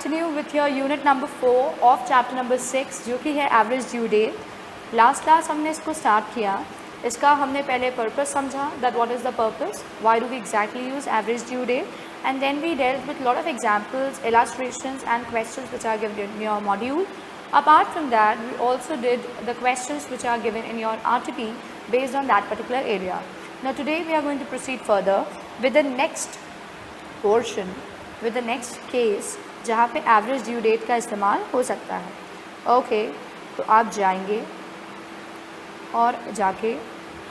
Continue with your unit number 4 of chapter number 6 जो कि है average due date. Last class हमने इसको स्टार्ट किया, इसका हमने पहले पर्पस समझा that what is the purpose, why do we exactly use average due date, and then we dealt with lot of examples, illustrations and questions which are given in your module. Apart from that, we also did the questions which are given in your RTP based on that particular area. Now today we are going to proceed further with the next portion, with the next case जहाँ पे average due date का इस्तेमाल हो सकता है। Okay, तो आप जाएंगे और जाके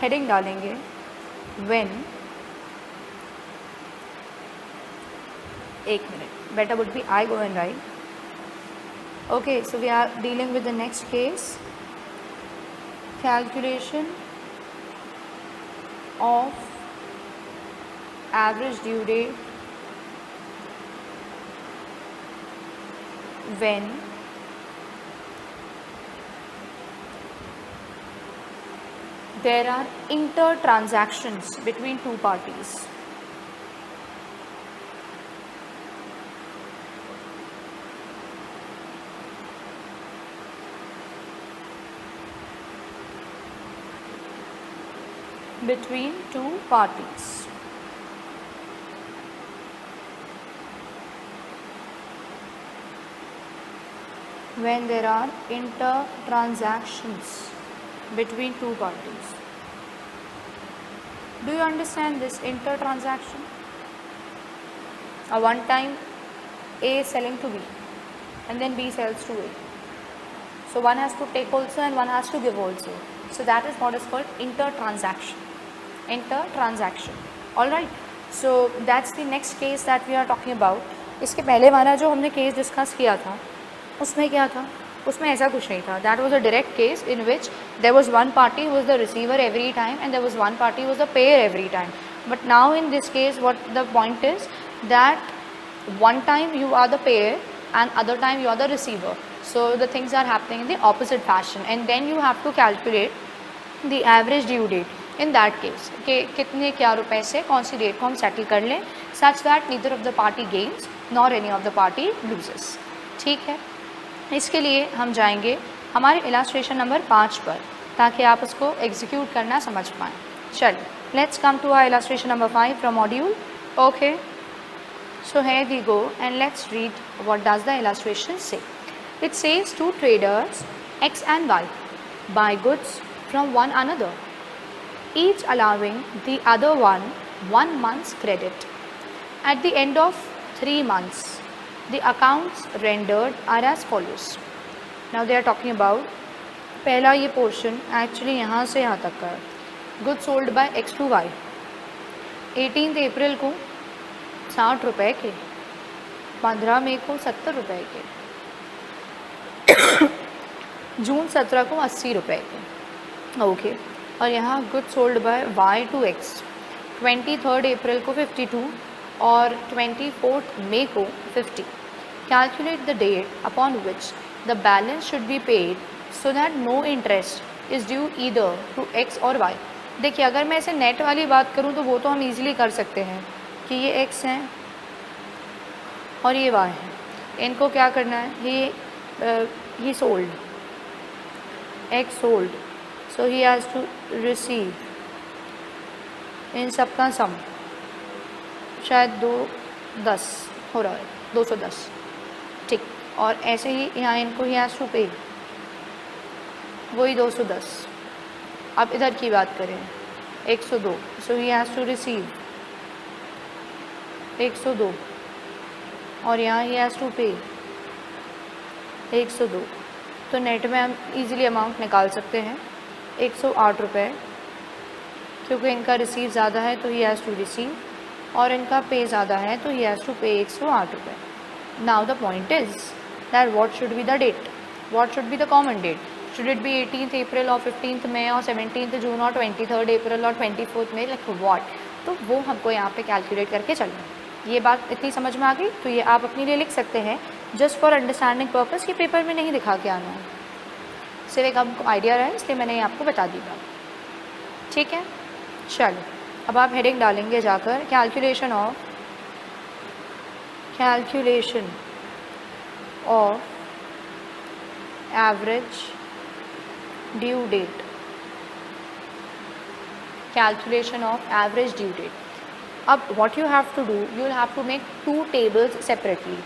heading डालेंगे when, एक minute, better would be I go and write. Okay, so we are dealing with the next case, calculation of average due date when there are inter-transactions between two parties. Between two parties. When there are inter-transactions between two parties. Do you understand this inter-transaction? A one time A selling to B and then B sells to A. So one has to take also and one has to give also. So that is what is called inter-transaction. Inter-transaction. Alright. So that's the next case that we are talking about. इसके पहले वाला जो हमने case discuss किया था उसमें क्या था, उसमें ऐसा कुछ नहीं था. That was a direct case in which there was one party who was the receiver every time and there was one party who was the payer every time. But now in this case what the point is that one time you are the payer and other time you are the receiver. So the things are happening in the opposite fashion and then you have to calculate the average due date in that case कि कितने क्या रुपए से कौन सी date को हम settle कर लें such that neither of the party gains nor any of the party loses. ठीक है, इसके लिए हम जाएंगे हमारे इलास्ट्रेशन नंबर 5 पर ताकि आप उसको एग्जीक्यूट करना समझ पाएँ. चलिए, let's come to our illustration number 5 from module. Okay, so here we go and let's read what does the illustration say. It says two traders X and Y buy goods from one another, each allowing the other one 1 month's credit. At the end of 3 months, the accounts rendered are as follows. Now they are talking about पहला ये portion actually यहाँ से यहाँ तक का है. Goods sold by X to Y 18 अप्रैल को 60 रुपये के, 15 मई को 70 रुपये के, जून 17 को 80 रुपये के. ओके, और यहाँ good sold by Y to X 23 अप्रैल को 52 और 24 मई को 50. Calculate the date upon which the balance should be paid so that no interest is due either to X और वाई. देखिए, अगर मैं ऐसे नेट वाली बात करूँ तो वो तो हम इजीली कर सकते हैं कि ये एक्स हैं और ये वाई है, इनको क्या करना है, he sold, X sold, so he has to receive इन सब का सम शायद 210 हो रहा है, 210. ठीक, और ऐसे ही यहाँ इनको ही हैज़ टू पे वही 210. अब इधर की बात करें 102, सो ही हैज़ टू रिसीव 102 और यहाँ ही हैज़ टू पे 102. तो नेट में हम इजीली अमाउंट निकाल सकते हैं 108 रुपये, क्योंकि इनका रिसीव ज़्यादा है तो ही हैज़ टू रिसीव और इनका पे ज़्यादा है तो ही हैज़ टू पे 108 रुपये. Now the point is that what should be the date, what should be the common date. Should it be 18 अप्रैल और 15 मई और 17 जून और 23 अप्रैल और 24 मई, लाइक व्हाट. तो वो हमको यहाँ पे कैलकुलेट करके चलना है. ये बात इतनी समझ में आ गई, तो ये आप अपने लिए लिख सकते हैं जस्ट फॉर अंडरस्टैंडिंग पर्पस, कि पेपर में नहीं दिखा के आना है, सिर्फ एक आपको आइडिया रहा है इसलिए मैंने आपको बता दी बात. ठीक है, चलो अब आप हेडिंग डालेंगे जाकर calculation of average due date, calculation of average due date. अब what you have to do, you will have to make two tables separately.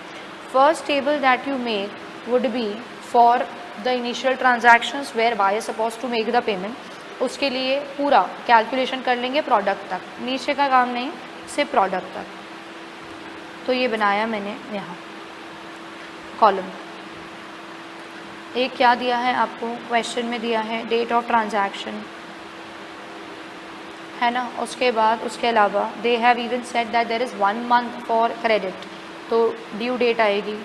First table that you make would be for the initial transactions where Y is supposed to make the payment. उसके लिए पूरा calculation कर लेंगे product तक, नीचे का काम नहीं, सिर्फ प्रोडक्ट तक. तो ये बनाया मैंने यहाँ कॉलम. एक क्या दिया है आपको क्वेश्चन में, दिया है डेट ऑफ ट्रांजैक्शन, है ना. उसके बाद उसके अलावा they have even set that there is 1 month for credit, तो ड्यू डेट आएगी.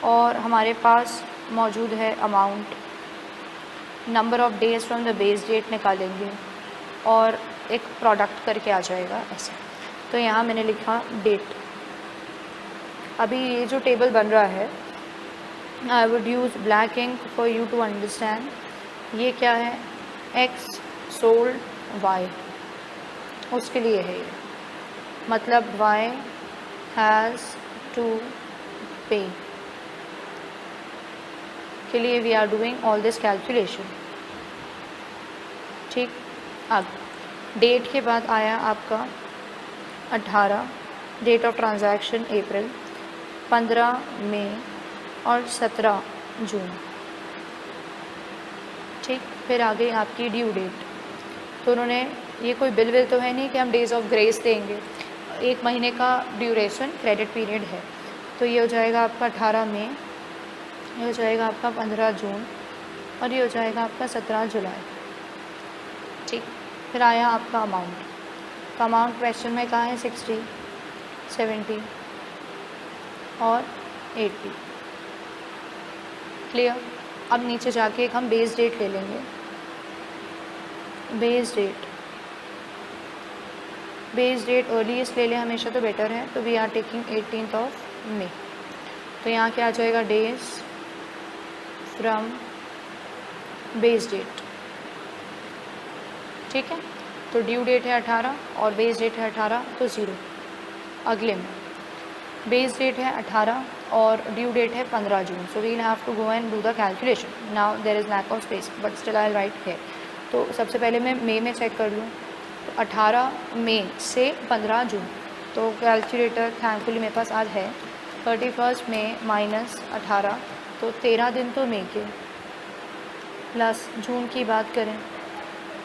और हमारे पास मौजूद है amount, number of days from the base date निकालेंगे और एक प्रोडक्ट करके आ जाएगा ऐसे. तो यहाँ मैंने लिखा डेट. अभी ये जो टेबल बन रहा है, I would use black ink for you to understand. ये क्या है, एक्स सोल्ड वाई, उसके लिए है ये. मतलब वाई हैज़ टू पे के लिए we are doing all this calculation. ठीक. अब डेट के बाद आया आपका 18, डेट ऑफ ट्रांजैक्शन अप्रैल, 15 मई और 17 जून. ठीक. फिर आ गई आपकी ड्यू डेट. तो उन्होंने, ये कोई बिल विल तो है नहीं कि हम डेज़ ऑफ ग्रेस देंगे, 1 महीने का ड्यूरेशन क्रेडिट पीरियड है. तो ये हो जाएगा आपका 18 मई, ये हो जाएगा आपका 15 जून और ये हो जाएगा आपका 17 जुलाई. ठीक. फिर आया आपका अमाउंट. तो अमाउंट क्वेश्चन में कहाँ है, 60, 70 और 80. क्लियर. अब नीचे जाके एक हम बेस डेट ले लेंगे. बेस डेट अर्लीस्ट ले लें हमेशा तो बेटर है. तो वी आर टेकिंग 18 मई. तो यहाँ क्या आ जाएगा, डेज फ्रॉम बेस डेट. ठीक है. तो ड्यू डेट है 18 और बेस डेट है 18, तो 0. अगले में बेस डेट है 18 और ड्यू डेट है 15 June. So we will have to go and do the calculation. Now there is lack of space but still I write here. तो सबसे पहले मैं मई में चेक कर लूँ. तो 18 मई से 15 जून. तो कैलकुलेटर थैंकफुली मेरे पास आज है. 31 मई माइनस 18, तो 13 दिन तो मई के, प्लस जून की बात करें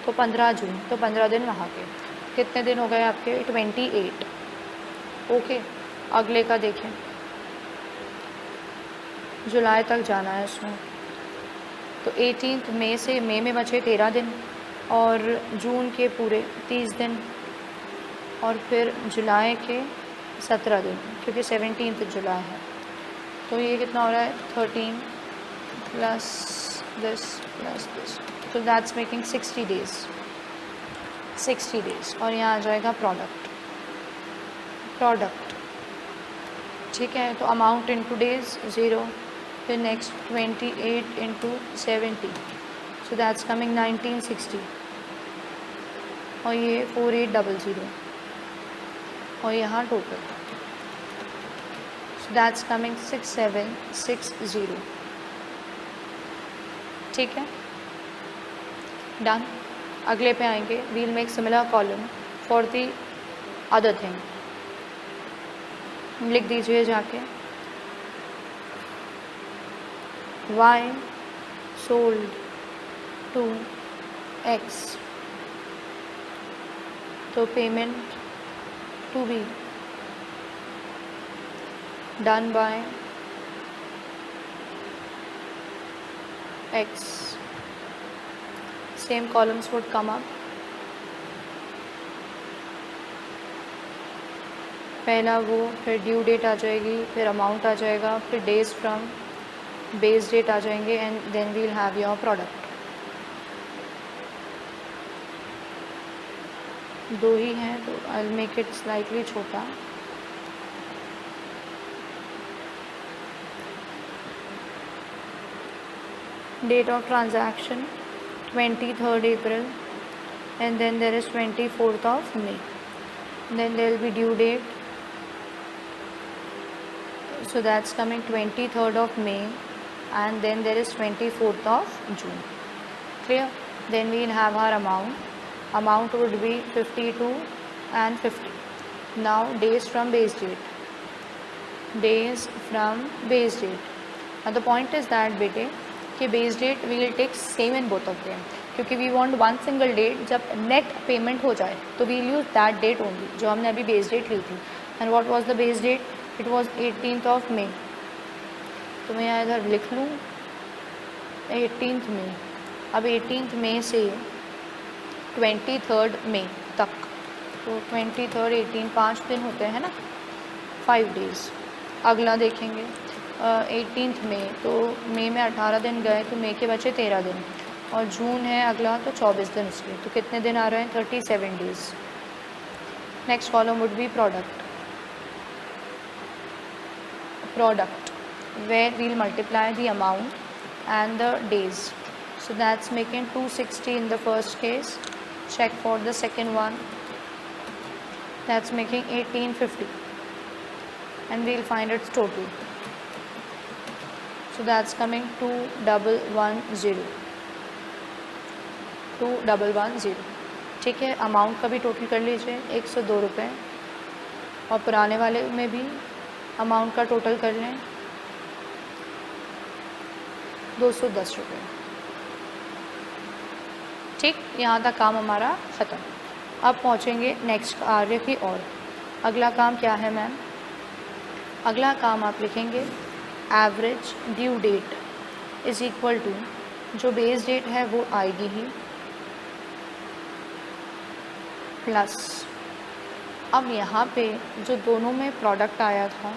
तो 15 जून, तो 15 दिन वहाँ के. कितने दिन हो गए आपके, 28. ओके. अगले का देखें, जुलाई तक जाना है इसमें. तो 18 मई से मई में बचे 13 दिन और जून के पूरे 30 दिन और फिर जुलाई के 17 दिन, क्योंकि 17 जुलाई है. तो ये कितना हो रहा है, 13 प्लस दिस, तो दैट्स मेकिंग 60 डेज़. 60 डेज़. और यहाँ आ जाएगा प्रोडक्ट. ठीक है. तो अमाउंट इंटू डेज 0, फिर next 28 into 70, so that's coming 1960 और ये 4800 और यहाँ टोटल, सो दैट्स कमिंग 6760. ठीक है. डन. अगले पे आएंगे. We'll make similar column for the other thing. लिख दीजिए जाके, Y sold to X, तो payment to be done by X. Same columns would come up. पहला वो, फिर ड्यू डेट आ जाएगी, फिर अमाउंट आ जाएगा, फिर डेज फ्रॉम बेस डेट आ जाएंगे and then we will have your product. 2 ही हैं तो I will make it slightly छोटा. Date of transaction 23rd April and then there is 24th of May. Then there will be due date So that's coming 23rd of May, and then there is 24th of June. Clear? Then we'll have our amount. Amount would be 52 and 50. Now days from base date. Days from base date. Now the point is that बेटे कि base date we will take same in both of them, क्योंकि we want one single date. जब net payment हो जाए तो we'll use that date only, जो हमने अभी base date ली थी. And what was the base date? It was 18th of May. तो मैं यहाँ इधर लिख लूँ 18th May. अब 18th May से 23rd May तक, तो 23rd 18 5 दिन होते हैं ना, 5 days. अगला देखेंगे 18th मई, तो मई में 18 दिन गए तो मई के बचे 13 दिन, और जून है अगला तो 24 दिन उसके, तो कितने दिन आ रहे हैं? 37 days. Next column would be product. Product where we'll multiply the amount and the days. So that's making 260 in the first case. Check for the second one. That's making 1850, and we'll find its total. So that's coming 2110. 2110. ठीक है, amount का भी total कर लीजिए 102 रुपये, और पुराने वाले में भी अमाउंट का टोटल कर लें 210 रुपये. ठीक, यहाँ तक काम हमारा ख़त्म. अब पहुँचेंगे नेक्स्ट कार्य की ओर. अगला काम क्या है मैम? अगला काम आप लिखेंगे average due date is equal to, जो बेस डेट है वो आएगी ही, प्लस अब यहाँ पे जो दोनों में प्रोडक्ट आया था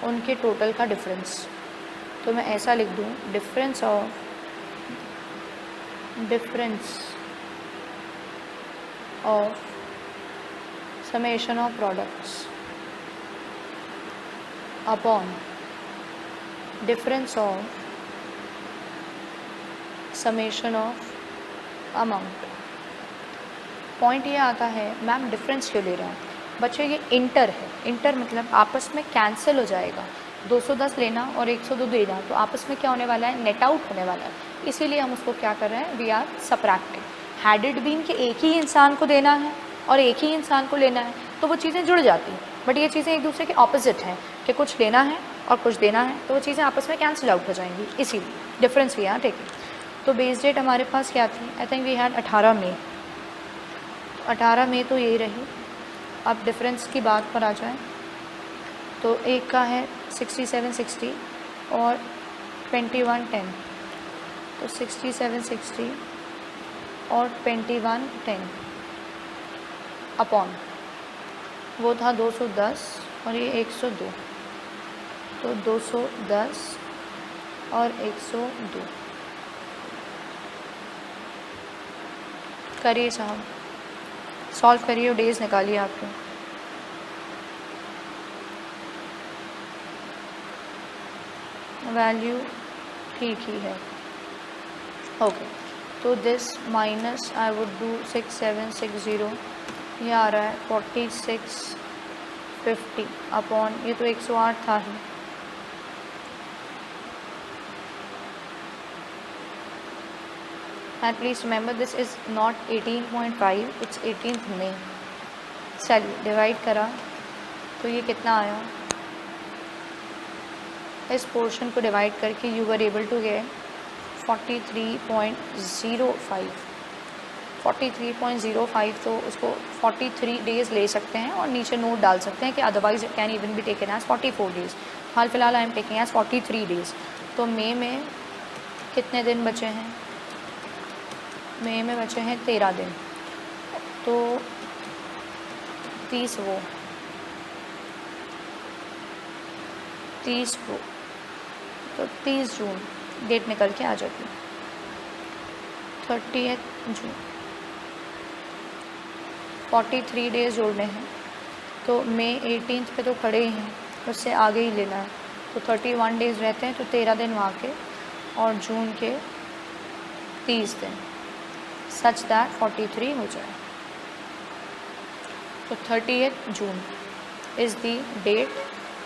उनके टोटल का डिफरेंस. तो मैं ऐसा लिख दूँ, difference of summation of products upon difference of summation of amount. Point ये आता है मैम डिफरेंस क्यों ले रहे हैं बच्चे? ये इंटर है. इंटर मतलब आपस में कैंसिल हो जाएगा. 210 लेना और 102 देना, तो आपस में क्या होने वाला है? नेट आउट होने वाला है. इसीलिए हम उसको क्या कर रहे हैं? We are subtracting. Had it been कि एक ही इंसान को देना है और एक ही इंसान को लेना है तो वो चीज़ें जुड़ जाती, बट ये चीज़ें एक दूसरे के ऑपोजिट हैं कि कुछ लेना है और कुछ देना है, तो वो चीज़ें आपस में कैंसिल आउट हो जाएंगी. इसीलिए डिफरेंस भी यहाँ टेकिंग. तो बेस डेट हमारे पास क्या थी? आई थिंक वी हैड 18 मई. 18 मई तो यही रही. अब डिफरेंस की बात पर आ जाए तो एक का है 6760 और 2110, तो 6760 और 2110 अपॉन वो था 210 और ये 102, तो 210 और 102. करिए साहब, सॉल्व करिए और डेज निकालिए आपके. वैल्यू ठीक ही है. ओके, तो this minus I would do 6760, ये आ रहा है 4650 अपॉन ये तो 108 था ही. And please remember this is not 18.5, it's 18th May. चलिए डिवाइड करा तो ये कितना आया? इस पोर्शन को डिवाइड करके you were able to get 43.05. 43.05, तो उसको 43 डेज़ ले सकते हैं और नीचे नोट डाल सकते हैं कि otherwise it can even be taken as 44 days. हाल फिलहाल I am taking as 43 days. तो मई में कितने दिन बचे हैं? मई में बचे हैं 13 दिन, तो 30 वो 30 वो, तो 30 जून डेट निकल के आ जाती. 30 जून. 43 डेज़ जोड़ने हैं, तो मई 18 पे तो खड़े ही हैं, उससे आगे ही लेना है, तो 31 डेज़ रहते हैं, तो 13 दिन वहाँ के और जून के 30 दिन, सच दैट 43 हो जाए. तो 30th June is the date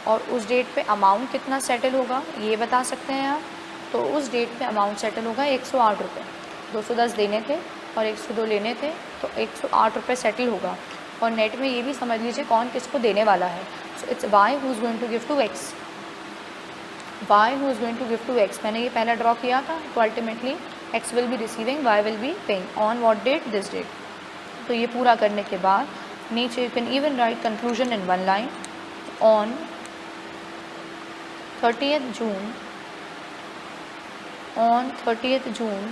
और उस डेट पे अमाउंट कितना सेटल होगा ये बता सकते हैं आप। तो उस डेट पे अमाउंट सेटल होगा 108 रुपये। 210 देने थे और 102 लेने थे, तो 108 रुपये सेटल होगा। और नेट में ये भी समझ लीजिए कौन किसको देने वाला है। So it's Y who is going to give to X, Y who is going to give to X. मैंने ये पहला ड्रॉ किया था, तो ultimately X will be receiving, Y will be paying on what date, this date. तो ये पूरा करने के बाद नीचे you can even write conclusion in one line. On 30th June, on 30th June,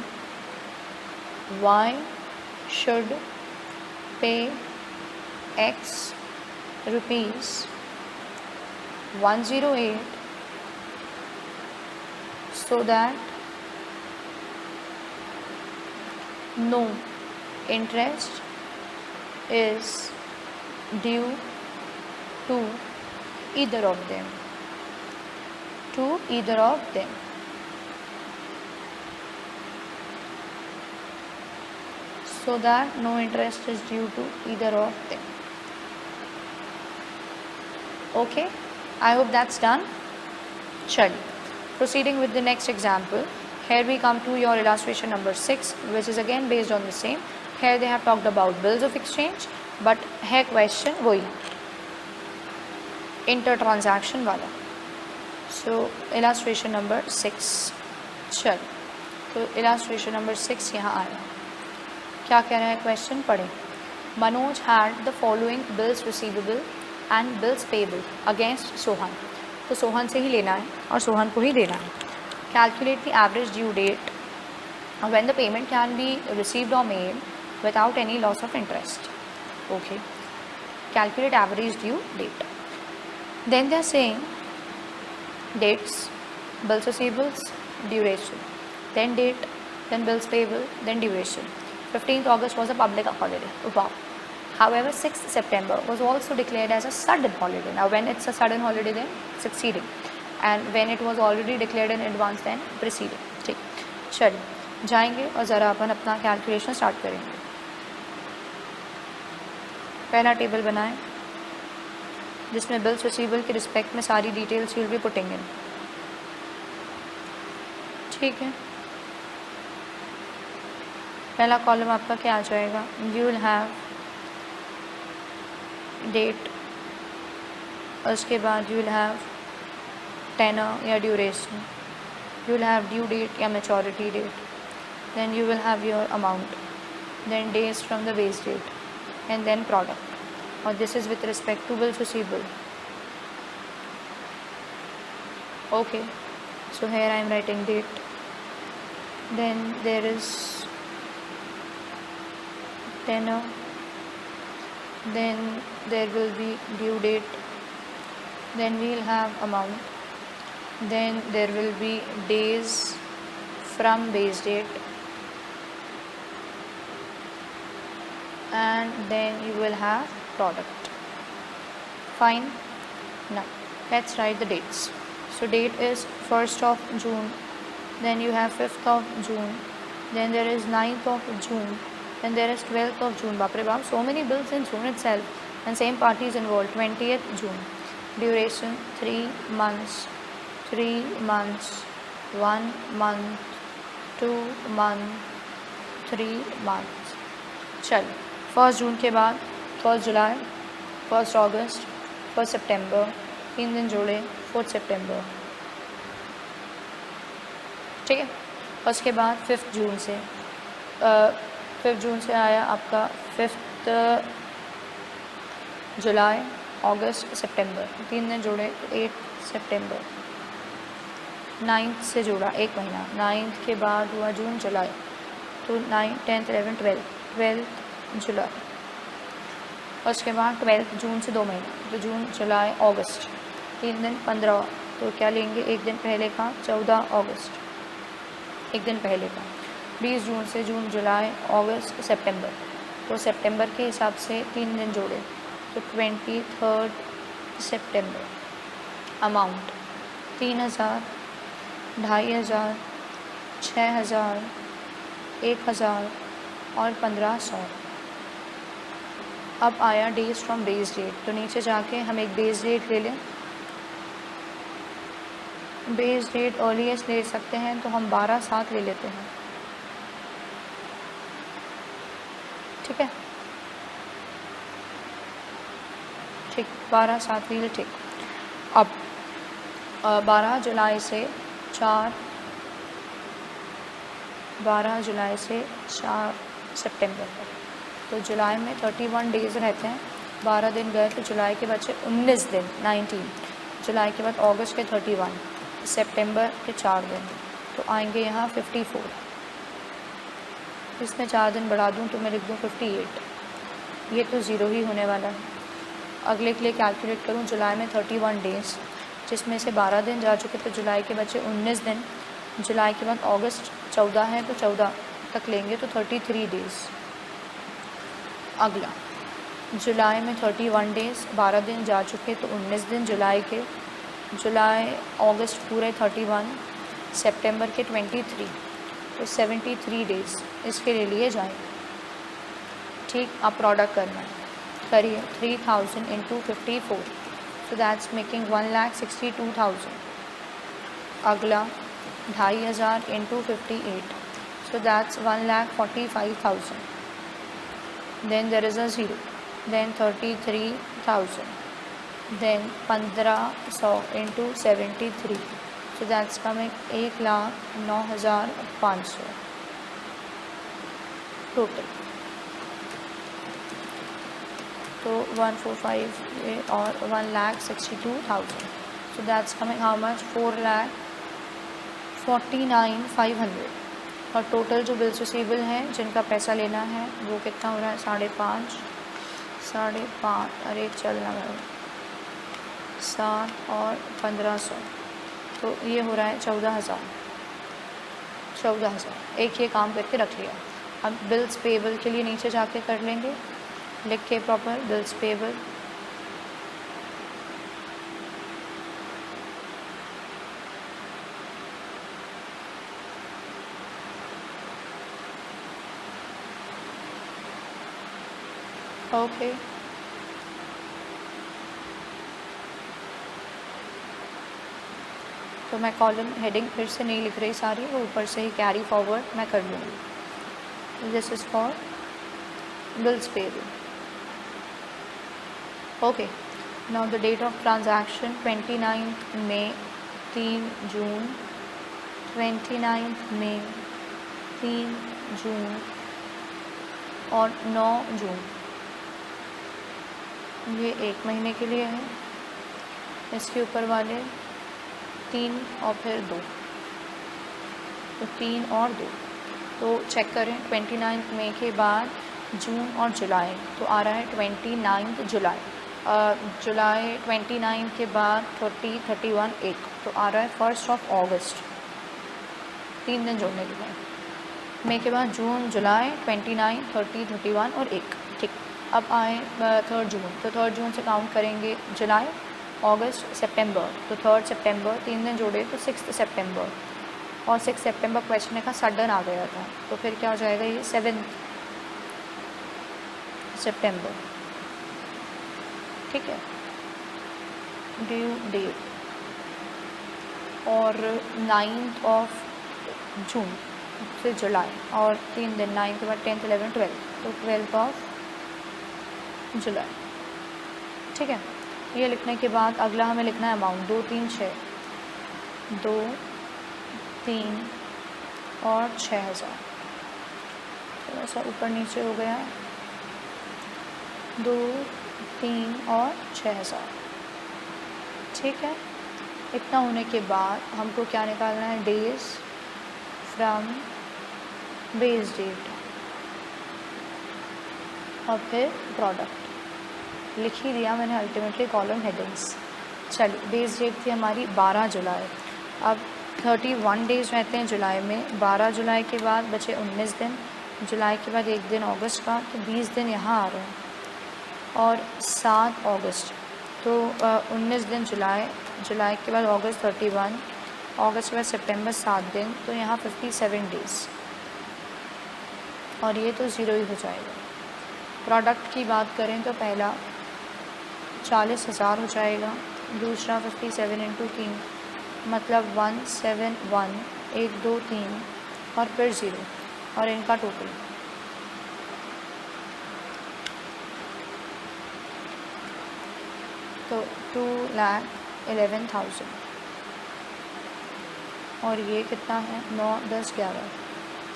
Y should pay X rupees 108 so that no interest is due to either of them, so that no interest is due to either of them. Okay, I hope that's done. Chali, proceeding with the next example. Here we come to your illustration number 6, which is again based on the same. Here they have talked about bills of exchange, but है question वही inter transaction वाला. So illustration number 6. चल, तो illustration number 6 यहाँ आया. क्या कह रहा है क्वेश्चन, पढ़ें. Manoj had the following bills receivable and bills payable against Sohan. तो सोहन से ही लेना है और सोहन को ही देना है. Calculate the average due date when the payment can be received or made without any loss of interest. Okay. Calculate average due date. Then they are saying dates, bills receivables, duration, then date, then bills payable, then duration. 15th August was a public holiday. Wow. However, 6th September was also declared as a sudden holiday. Now, when it's a sudden holiday, then succeeding, and when it was already declared in advance, then preceding. ठीक, चलिए जाएंगे और ज़रा अपन अपना calculation start करेंगे. पहला table बनाएं जिसमें बिल्स रिसीवेबल के रिस्पेक्ट में सारी details will be putting in. ठीक है, पहला कॉलम आपका क्या आ जाएगा, यू विल हैव डेट, उसके बाद यू विल हैव टेनर या duration, you will have due date या maturity date, then you will have your amount, then days from the base date, and then product. और this is with respect to bills receivable. Okay, so here I am writing date, then there is tenor, then there will be due date, then we will have amount, then there will be days from base date, and then you will have product. Fine. Now let's write the dates. So date is 1st of June, then you have 5th of June, then there is 9th of June, then there is 12th of June. Baap re baap, so many bills in June itself, and same party is involved. 20th June. Duration 3 months, 1 month, 2 month, 3 months. चल, 1st June के बाद 1st July, 1st August, 1st September, 3 दिन जोड़े, 4th September. ठीक है, उसके बाद 5th June से 5th June से आया आपका 5th July, August, September, 3 दिन जोड़े, 8th September. 9th से जोड़ा 1 महीना, 9th के बाद हुआ जून जुलाई, तो 9th, 10th, 11th, 12th जुलाई. उसके बाद 12th June से 2 महीना, तो जून जुलाई अगस्त, 3 दिन 15, तो क्या लेंगे, 1 दिन पहले का 14 अगस्त, 1 दिन पहले का. 20 जून से जून जुलाई अगस्त सितंबर, तो सितंबर के हिसाब से 3 दिन जोड़े, तो 23rd सितंबर. अमाउंट 3000, 2500, 6000, 1000 और 1500. अब आया डेज फ्रॉम बेस डेट, तो नीचे जाके हम एक बेस डेट ले लें बेस डेट अर्लीस्ट ले सकते हैं तो हम 12/7 ले लेते हैं, ठीक है, ठीक, 12/7 ले, ठीक। अब 12 जुलाई से 4 सितंबर तक, तो जुलाई में 31 डेज़ रहते हैं, 12 दिन गए तो जुलाई के बचे 19 दिन, 19, जुलाई के बाद अगस्त के 31, सितंबर के 4 दिन, तो आएंगे यहाँ 54। इसमें 4 दिन बढ़ा दूँ तो मैं लिख दूँ 58, ये तो ज़ीरो ही होने वाला है। अगले के लिए कैलकुलेट करूँ, जुलाई में 31 डेज़, जिसमें से 12 दिन जा चुके तो जुलाई के बचे 19 दिन, जुलाई के बाद अगस्त 14 है तो 14 तक लेंगे तो 33 डेज़। अगला जुलाई में 31 डेज़, 12 दिन जा चुके तो 19 दिन जुलाई के, जुलाई अगस्त पूरे 31, सितंबर के 23, तो 73 डेज़ इसके लिए जाएंगे, ठीक। अब प्रोडक्ट करना है, करिए 3000 इंटू 54, सो दैट्स मेकिंग 1,62,000। अगला 2,500 into 58, so that's 1,45,000, then there is a 0, then 33,000, then 1,500 into 73, so that's coming 1,09,500 total, तो 145 और 1,62,000, so that's coming how much, 4,49,500। और टोटल जो बिल्स रिसीवेबल हैं जिनका पैसा लेना है वो कितना हो रहा है, 5.5, अरे चलना है 7 और 1500, तो ये हो रहा है 14,000। एक ये काम करके रख लिया। अब बिल्स पेबल के लिए नीचे जाके कर लेंगे, लिख के प्रॉपर बिल्स पेबल, ओके। तो मैं कॉलम हेडिंग फिर से नहीं लिख रही सारी, वो ऊपर से ही कैरी फॉरवर्ड मैं कर लूँगी। This is for bills payable, okay. Now the date of transaction 29 मई, 3 जून, 29 मई, 3 जून और 9 जून, ये 1 महीने के लिए है। इसके ऊपर वाले 3 और फिर 2, तो 3 और 2, तो चेक करें 29 मई के बाद जून और जुलाई, तो आ रहा है 29 जुलाई, जुलाई 29 के बाद 30, 31, 1, तो आ रहा है 1 अगस्त, 3 दिन जोड़ने के बाद। मई के बाद जून, जुलाई, 29, 30, 31 और 1, ठीक। अब आए 3 जून, तो 3 जून से काउंट करेंगे जुलाई, अगस्त, सितंबर, तो 3 सितंबर, 3 दिन जोड़े तो 6 सितंबर, और 6 सितंबर क्वेश्चन का सडन आ गया था, तो फिर क्या हो जाएगा, ये 7 सितंबर, ठीक है, ड्यू डेट। और 9 जून से जुलाई, और 3 दिन, 9 के बाद 10, 11, 12, तो 12 जुलाई, ठीक है। ये लिखने के बाद अगला हमें लिखना है अमाउंट, 2, 3, 6, 2, 3 और 6,000, थोड़ा सा ऊपर नीचे हो गया, 2, 3 और 6,000, ठीक है। इतना होने के बाद हमको क्या निकालना है, डेज फ्रॉम बेस डेट, और फिर प्रोडक्ट लिख ही दिया मैंने अल्टीमेटली कॉलम हेडिंग्स। चलिए, बेस डेट थी हमारी 12 जुलाई। अब 31 डेज़ रहते हैं जुलाई में, 12 जुलाई के बाद बचे 19 दिन, जुलाई के बाद 1 दिन अगस्त का, तो 20 दिन यहाँ आ रहे हैं, और 7 अगस्त, तो 19 दिन जुलाई, जुलाई के बाद अगस्त 31, अगस्त के बाद सितंबर 7 दिन, तो यहाँ 57 डेज़, और ये तो ज़ीरो ही हो जाएगा। प्रोडक्ट की बात करें तो पहला 40,000 हो जाएगा, दूसरा 57 इंटू 3, मतलब 171 1 2 3 और फिर 0 और इनका टोटल तो 2,11,000 और ये कितना है 9 10 11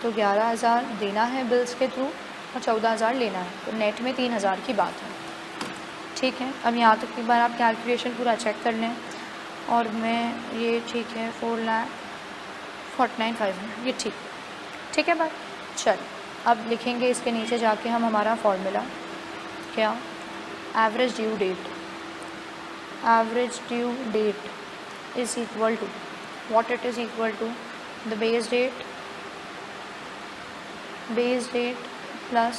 तो 11,000 देना है बिल्स के थ्रू और 14,000 लेना है तो नेट में 3,000 की बात है। ठीक है, अब यहाँ तक एक बार आप कैलकुलेशन पूरा चेक कर लें और मैं ये ठीक है 4,49,500 ये ठीक है बात। चल अब लिखेंगे इसके नीचे जाके हम हमारा फॉर्मूला क्या average due date is equal to what it is equal to the base date plus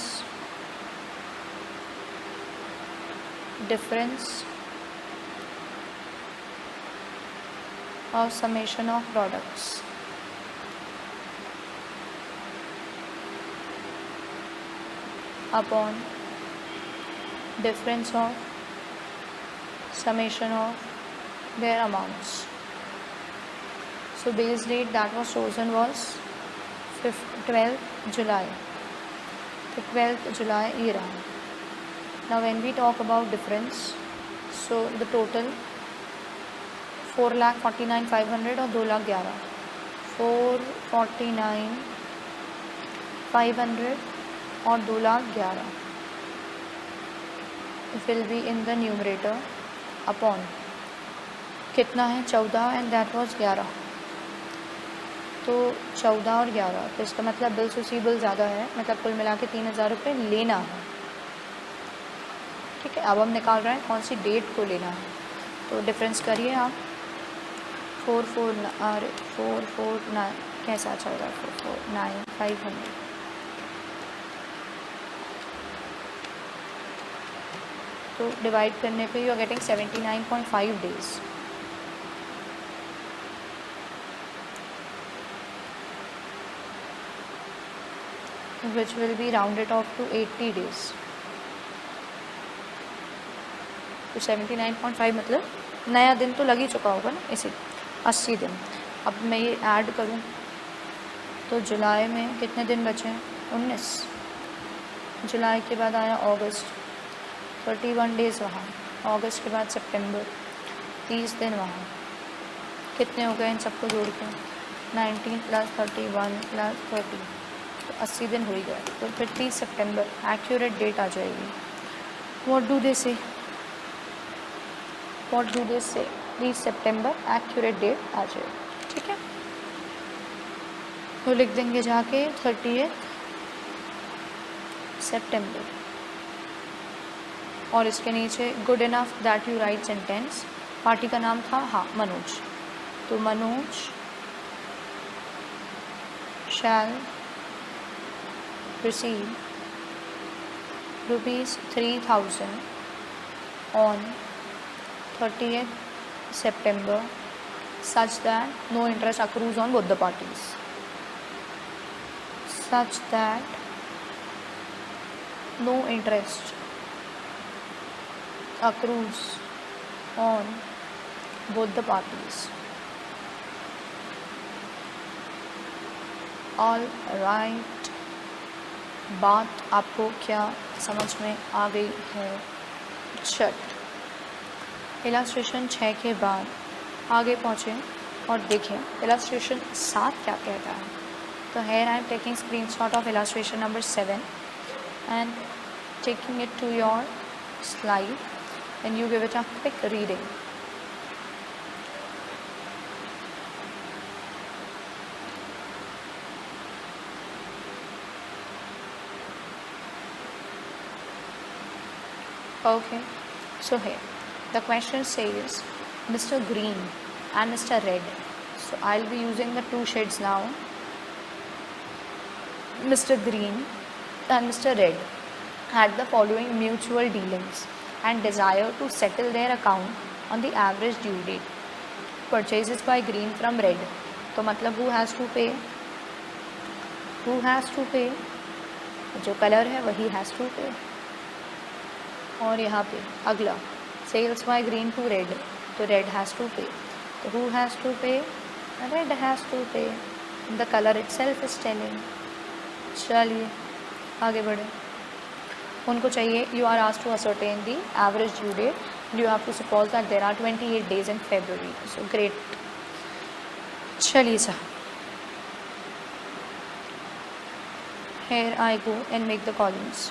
difference of summation of products upon difference of summation of their amounts. So base date that was chosen was 12th July. The 12th July ये रहा. Now when we talk about difference, so the total 4,49,500 और 2,11,000 449,500 और 2,11,000 will be in the numerator upon कितना है 14 and that was 11 तो 14 और 11 तो इसका मतलब बिल्स रिसीवेबल ज़्यादा है मतलब कुल मिला के 3,000 रुपये लेना है। ठीक है, अब हम निकाल रहे हैं कौन सी डेट को लेना है तो डिफरेंस करिए आप 449 कैसा चल रहा है 449,500 तो डिवाइड करने पे you are getting 79.5 days which will be rounded off to 80 days तो 79.5 मतलब नया दिन तो लग ही चुका होगा ना इसी 80 दिन। अब मैं ये ऐड करूँ तो जुलाई में कितने दिन बचे हैं 19 जुलाई के बाद आया अगस्त 31 डेज़ वहाँ अगस्त के बाद सितंबर 30 दिन वहाँ कितने हो गए इन सबको जोड़ के 19 + 31 + 30 तो 80 दिन हो ही गए तो फिर 30 सितंबर एक्यूरेट डेट आ जाएगी। व्हाट डू दे से 30 सितंबर एक्यूरेट डेट आ जाएगी। ठीक है, तो लिख देंगे जाके 30 सितंबर और इसके नीचे good enough that you right sentence party का नाम था हाँ मनोज तो मनोज शैल receive ₹3,000 on 30th September such that no interest accrues on both the parties. Such that no interest accrues on both the parties. All right. बात आपको क्या समझ में आ गई है? चट इलास्ट्रेशन 6 के बाद आगे पहुँचें और देखें इलास्ट्रेशन 7 क्या कहता है। तो here I am taking screenshot of illustration number 7 and taking it to your slide and you give it a quick reading. Okay, so here the question says Mr. Green and Mr. Red. So I'll be using the two shades now. Mr. Green and Mr. Red had the following mutual dealings and desire to settle their account on the average due date. Purchases by Green from Red. तो मतलब who has to pay? Who has to pay? जो colour है वही has to pay. और यहाँ पे अगला sales by green to red तो रेड हैज़ टू पे तो who has to pay? Red has to pay. The color itself is telling. चलिए आगे बढ़े. उनको चाहिए, you are asked to ascertain the average due date. You have to suppose that there are 28 days in February. So great. चलिए साहब, here I go and make the columns.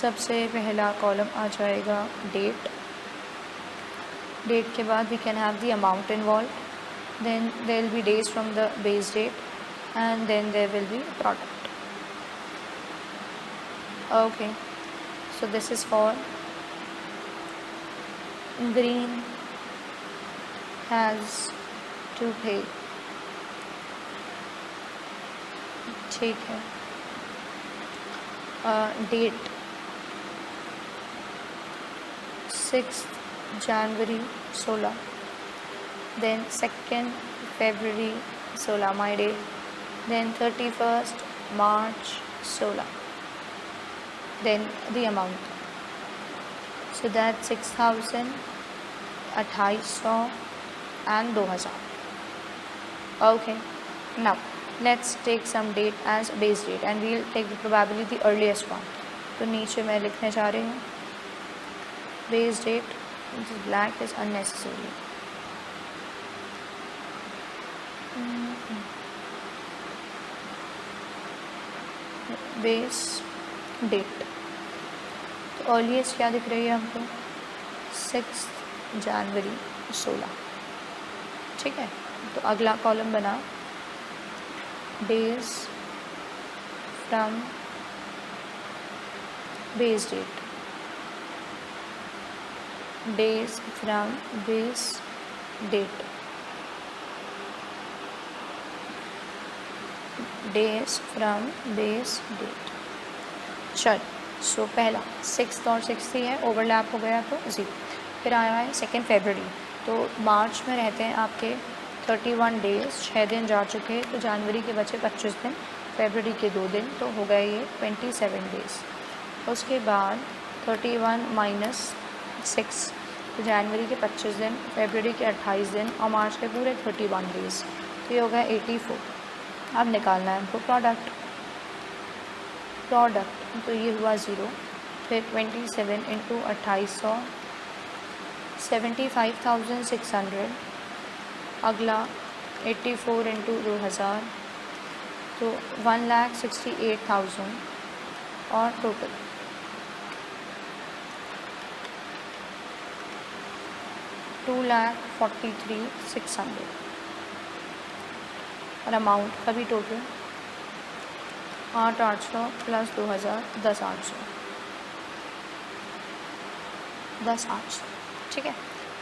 सबसे पहला column आ जाएगा डेट. डेट के बाद we can have the amount involved. Then there will be days from the base date, and then there will be product. Okay, so this is for green has to pay. ठीक है. Date 6th January 16, then 2nd February 16 my day, then 31st March 16, then the amount. So that 6,000, 2800 and 2000. Okay, now let's take some date as base date and we'll take probably the earliest one. तो नीचे मैं लिखने जा रही हूँ base date. This black is unnecessary. Base date. तो earliest क्या दिख रही है हमको? 6 जनवरी 16. ठीक है, तो अगला कॉलम बना days from base date. Days from base date. Days from base date. चल, सो पहला 6 और 6 ही है, ओवरलैप हो गया तो 0. फिर आया है 2 फरवरी. तो मार्च में रहते हैं आपके 31 डेज, 6 दिन जा चुके, तो जनवरी के बचे 25 दिन, फरवरी के 2 दिन, तो हो गए ये 27 डेज. उसके बाद 31 माइनस 6, तो जनवरी के 25 दिन, फरवरी के 28 दिन और मार्च के पूरे 31 डेज, तो ये हो गया 84. अब निकालना है हमको प्रोडक्ट. तो ये हुआ 0. फिर 27 इंटू 2800, 75,600. अगला 84 इंटू 2000, तो 1,68,000 और टोटल 2,43,600. और अमाउंट का भी टोटल 8,800 प्लस 2000, 10,800. 10,800. ठीक है.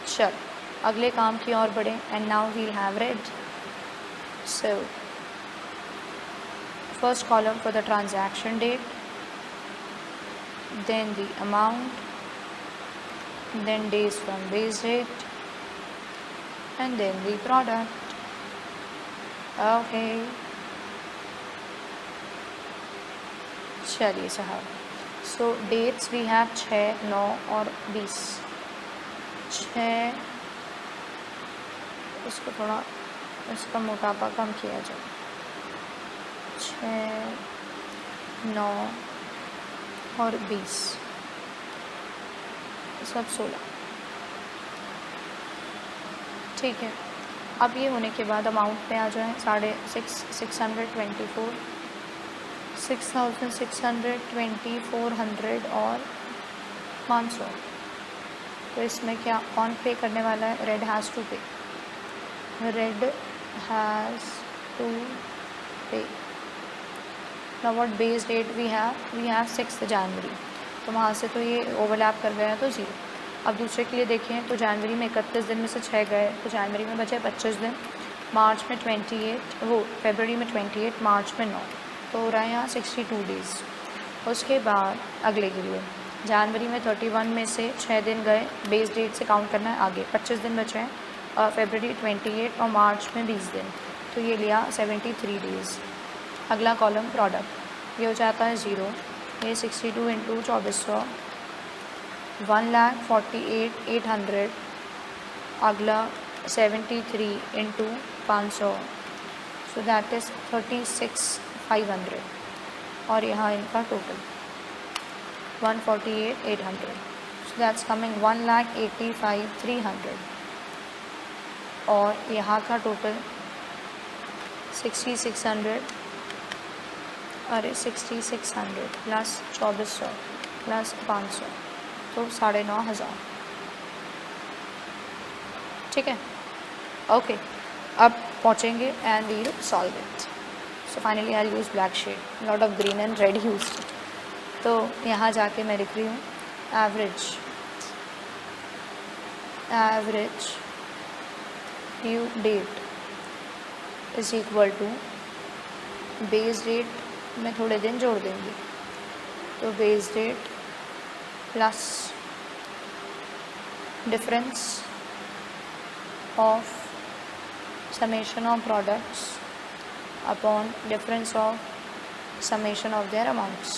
चल अगले काम की ओर बढ़े. And now we'll have red. So first column for the transaction date, then the amount, then days from base date, and then the product. Okay, चलिए साहब. सो डेट्स वी हैव 6, 9 और 20. 6, इसको थोड़ा इसका मोटापा कम किया जाए. 6, 9 और 20, सब 16. ठीक है. अब ये होने के बाद अमाउंट पे आ जाए 6,624, 6,620, 400 और 500. तो इसमें क्या कौन पे करने वाला है? Red has to pay. Red has to pay. Now what base date we have 6 जनवरी. तो वहाँ से तो ये ओवरलैप कर गया तो 0. अब दूसरे के लिए देखें तो जनवरी में 31 दिन में से 6 गए, तो जनवरी में बचे 25 दिन, मार्च में 28, वो फरवरी में 28, मार्च में 9, तो हो रहा है यहाँ 62 डेज़. उसके बाद अगले के लिए जनवरी में 31 में से 6 दिन गए, बेस डेट से काउंट करना है आगे, 25 दिन बचे हैं, फरवरी 28 और मार्च में 20 दिन, तो ये लिया 73 डेज़. अगला कॉलम प्रोडक्ट, ये हो जाता है 0. ये 62 इंटू 2400, 1,48,800. अगला 73 इंटू 500, सो दैट इज़ 36,500 और यहाँ इनका टोटल 148,800, सो दैट्स कमिंग 1,85,300 और यहाँ का टोटल 6,600 प्लस 2,400 प्लस 500 तो 9,500। ठीक है, ओके। अब पहुँचेंगे and we will solve it. So finally I use black shade, lot of green and red used. तो यहाँ जाके मैं लिख रही हूँ average due date is equal to base date में थोड़े दिन जोड़ देंगे, तो बेस डेट plus difference of summation of products upon difference of summation of their amounts.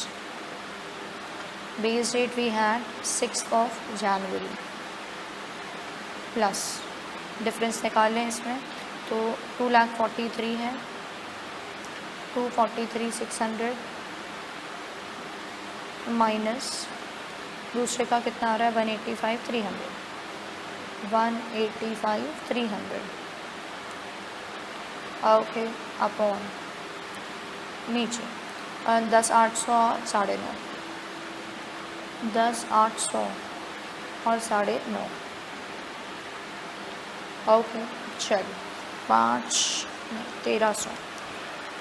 Base date we had 6th of January plus difference निकाल लें इसमें, तो 2,43,000 है, 243,600 माइनस दूसरे का कितना आ रहा है 185,300 ओके अपॉन नीचे 10,800 9,500 10,800 और 9,500 ओके। चलो 1300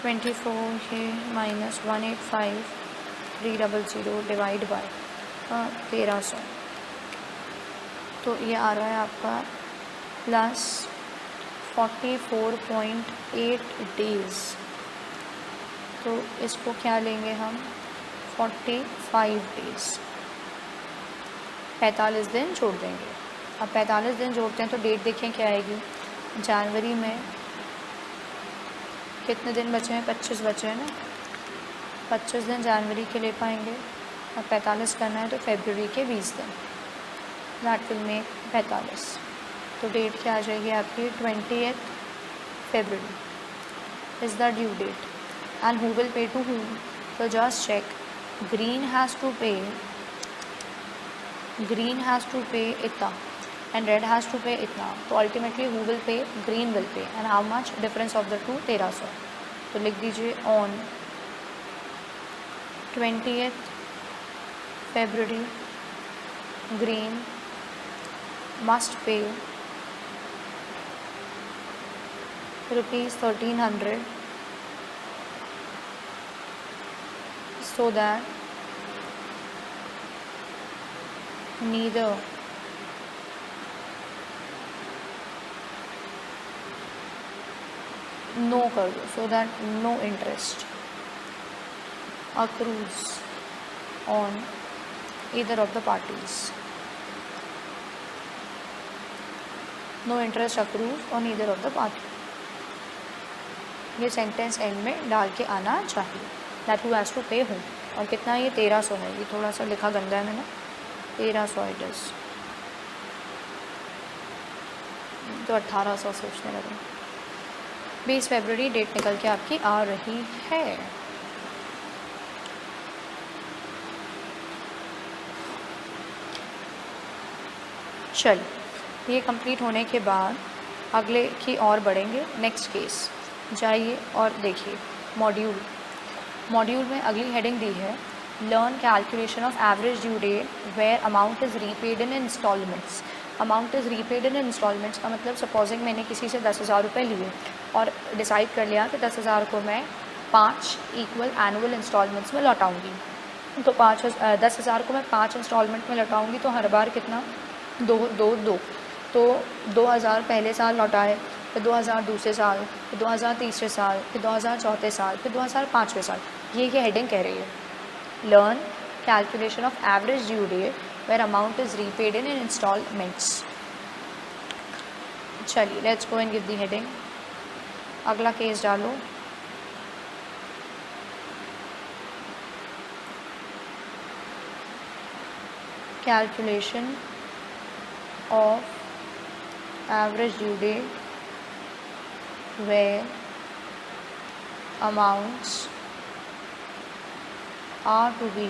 24 है माइनस 185,300 डिवाइड बाय 1300, तो ये आ रहा है आपका प्लस 44.8 डेज़। तो इसको क्या लेंगे हम 45 डेज़, 45 दिन जोड़ देंगे। अब 45 दिन जोड़ते हैं तो डेट देखें क्या आएगी। जनवरी में कितने दिन बचे हैं, 25 बचे हैं ना, 25 दिन जनवरी के ले पाएंगे। अब 45 करना है तो फरवरी के 20 दिन, दैट विल मेक 45। तो डेट क्या आ जाएगी आपकी 20th February is the due date and who will pay to whom. तो just check, green has to pay इतना and red has to pay इतना, तो ultimately who will pay, green will pay, and how much difference of the two 1300। तो लिख दीजिए on 20th February green must pay ₹1,300 so that neither no कर दो, so that no interest accrues on either of the parties. No interest accrues on either of the party. ये sentence and में डाल के आना चाहिए, दैट हु हैज़ टू पे whom. और कितना ये 1300 है, ये थोड़ा सा लिखा गंदा है मैंने, 1300 इट इज़, तो 1800 सोचने लगे। 20 फरवरी डेट निकल के आपकी आ रही है। चलिए, ये कंप्लीट होने के बाद अगले की और बढ़ेंगे। नेक्स्ट केस जाइए और देखिए, मॉड्यूल में अगली हेडिंग दी है, learn calculation of average due date where amount is repaid in instalments. Amount is repaid in instalments का मतलब, सपोजिंग मैंने किसी से 10,000 रुपये लिए और डिसाइड कर लिया कि 10,000 को मैं 5 इक्वल एनुअल इंस्टॉलमेंट्स में लौटाऊँगी। तो 10,000 को मैं 5 इंस्टॉलमेंट में लौटाऊँगी, तो हर बार कितना, दो। तो 2,000 पहले साल लौटाए, फिर 2,000 दूसरे साल, फिर 2,000 तीसरे साल, फिर 2,000 चौथे साल, फिर 2,000 पाँचवें साल। ये हेडिंग कह रही है, learn calculation of average due date where amount is repaid in instalments. चलिए, let's go and give the heading. अगला केस डालो, calculation of average due date where amounts are to be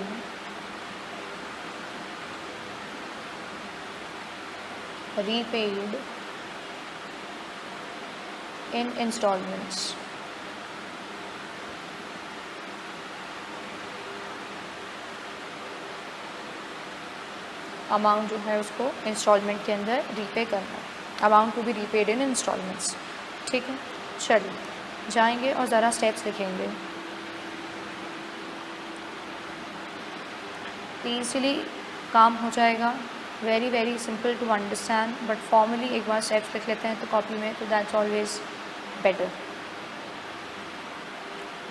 repaid in installments. Amount जो है उसको installment के अंदर repay करना है, amount to be repaid in installments. ठीक है, चलिए जाएंगे और ज़रा स्टेप्स लिखेंगे। ईजीली काम हो जाएगा, very very simple to understand, but formally एक बार स्टेप्स लिख लेते हैं तो कॉपी में, तो दैट्स ऑलवेज बेटर।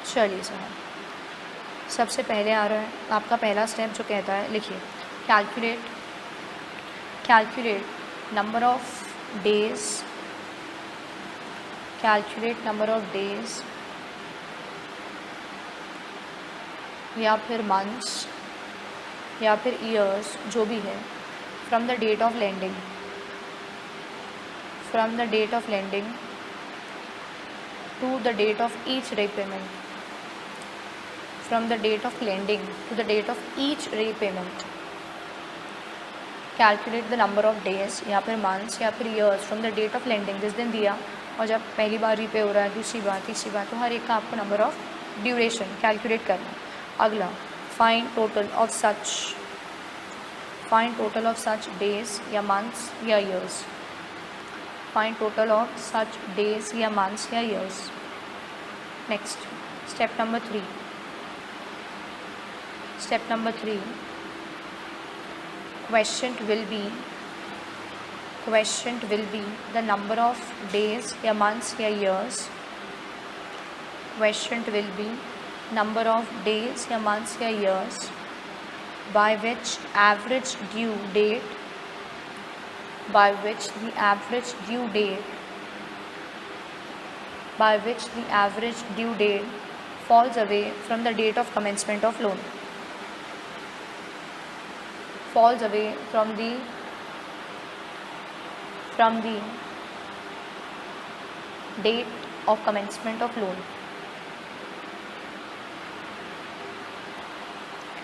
चलिए साहब, सबसे पहले आ रहा है आपका पहला स्टेप जो कहता है, लिखिए calculate number of days, calculate number of days या फिर months या फिर years जो भी है, from the date of lending to the date of each repayment, from the date of lending to the date of each repayment. Calculate the number of days या फिर months या फिर years from the date of lending, जिस दिन दिया और जब पहली बार रीपे हो रहा है, दूसरी बार, तीसरी बार, तो हर एक का आपको नंबर ऑफ ड्यूरेशन कैलकुलेट करना है। अगला, find total of such days या मंथ्स या years, find total of such days या मंथ्स या years. Next, step number three, questioned will be the number of days या months या years, questioned will be number of days या months या years by which the average due date falls away from the date of commencement of loan, falls away from the date of commencement of loan।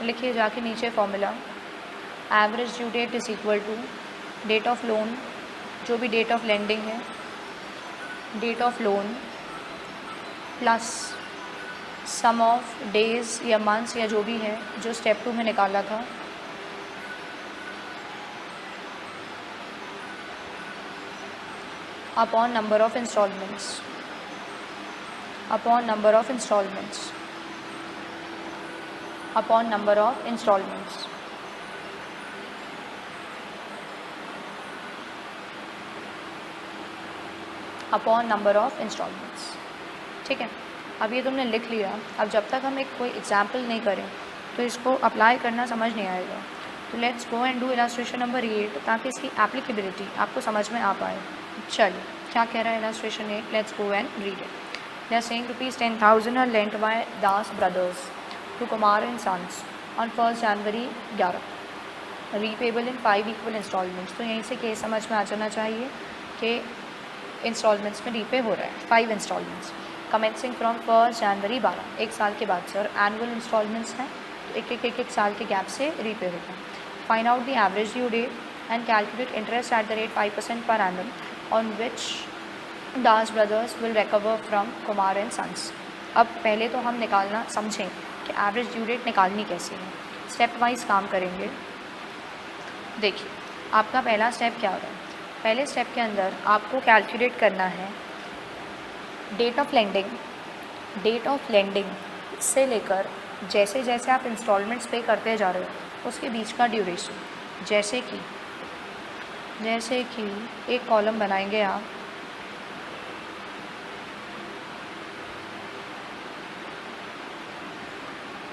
लिखिए जाके नीचे formula, average due date is equal to date of loan, जो भी date of lending है, date of loan plus sum of days या months या जो भी है जो स्टेप 2 में निकाला था, upon number of installments, upon number of installments, upon number of installments। upon number of installments। ठीक है, अब ये तुमने लिख लिया। अब जब तक हम एक कोई एग्जाम्पल नहीं करें तो इसको अप्लाई करना समझ नहीं आएगा। तो let's go and do illustration number 8 ताकि इसकी एप्लीकेबिलिटी आपको समझ में आ पाए। चलिए, क्या कह रहा है illustration 8, let's go and read it. They are saying ₹10,000 are lent by Das brothers to Kumar and sons on 1 January 11, repayable in 5 equal installments. तो यहीं से केस समझ में आ जाना चाहिए कि इंस्टॉलमेंट्स में रीपे हो रहा है, 5 इंस्टॉलमेंट्स कमेंसिंग फ्रॉम 1 जनवरी 12, एक साल के बाद से, और एनुअल इंस्टॉलमेंट्स हैं तो एक साल के गैप से रीपे होगा। Find out the average due date and calculate interest at the rate 5% per annum on which Das brothers will recover from Kumar and sons. अब पहले तो हम निकालना समझें कि एवरेज ड्यू डेट निकालनी कैसे है, स्टेप वाइज काम करेंगे। देखिए, आपका पहला स्टेप क्या होगा, पहले स्टेप के अंदर आपको कैलकुलेट करना है डेट ऑफ लेंडिंग से लेकर जैसे जैसे आप इंस्टॉलमेंट्स पे करते जा रहे हो उसके बीच का ड्यूरेशन। जैसे कि एक कॉलम बनाएंगे आप,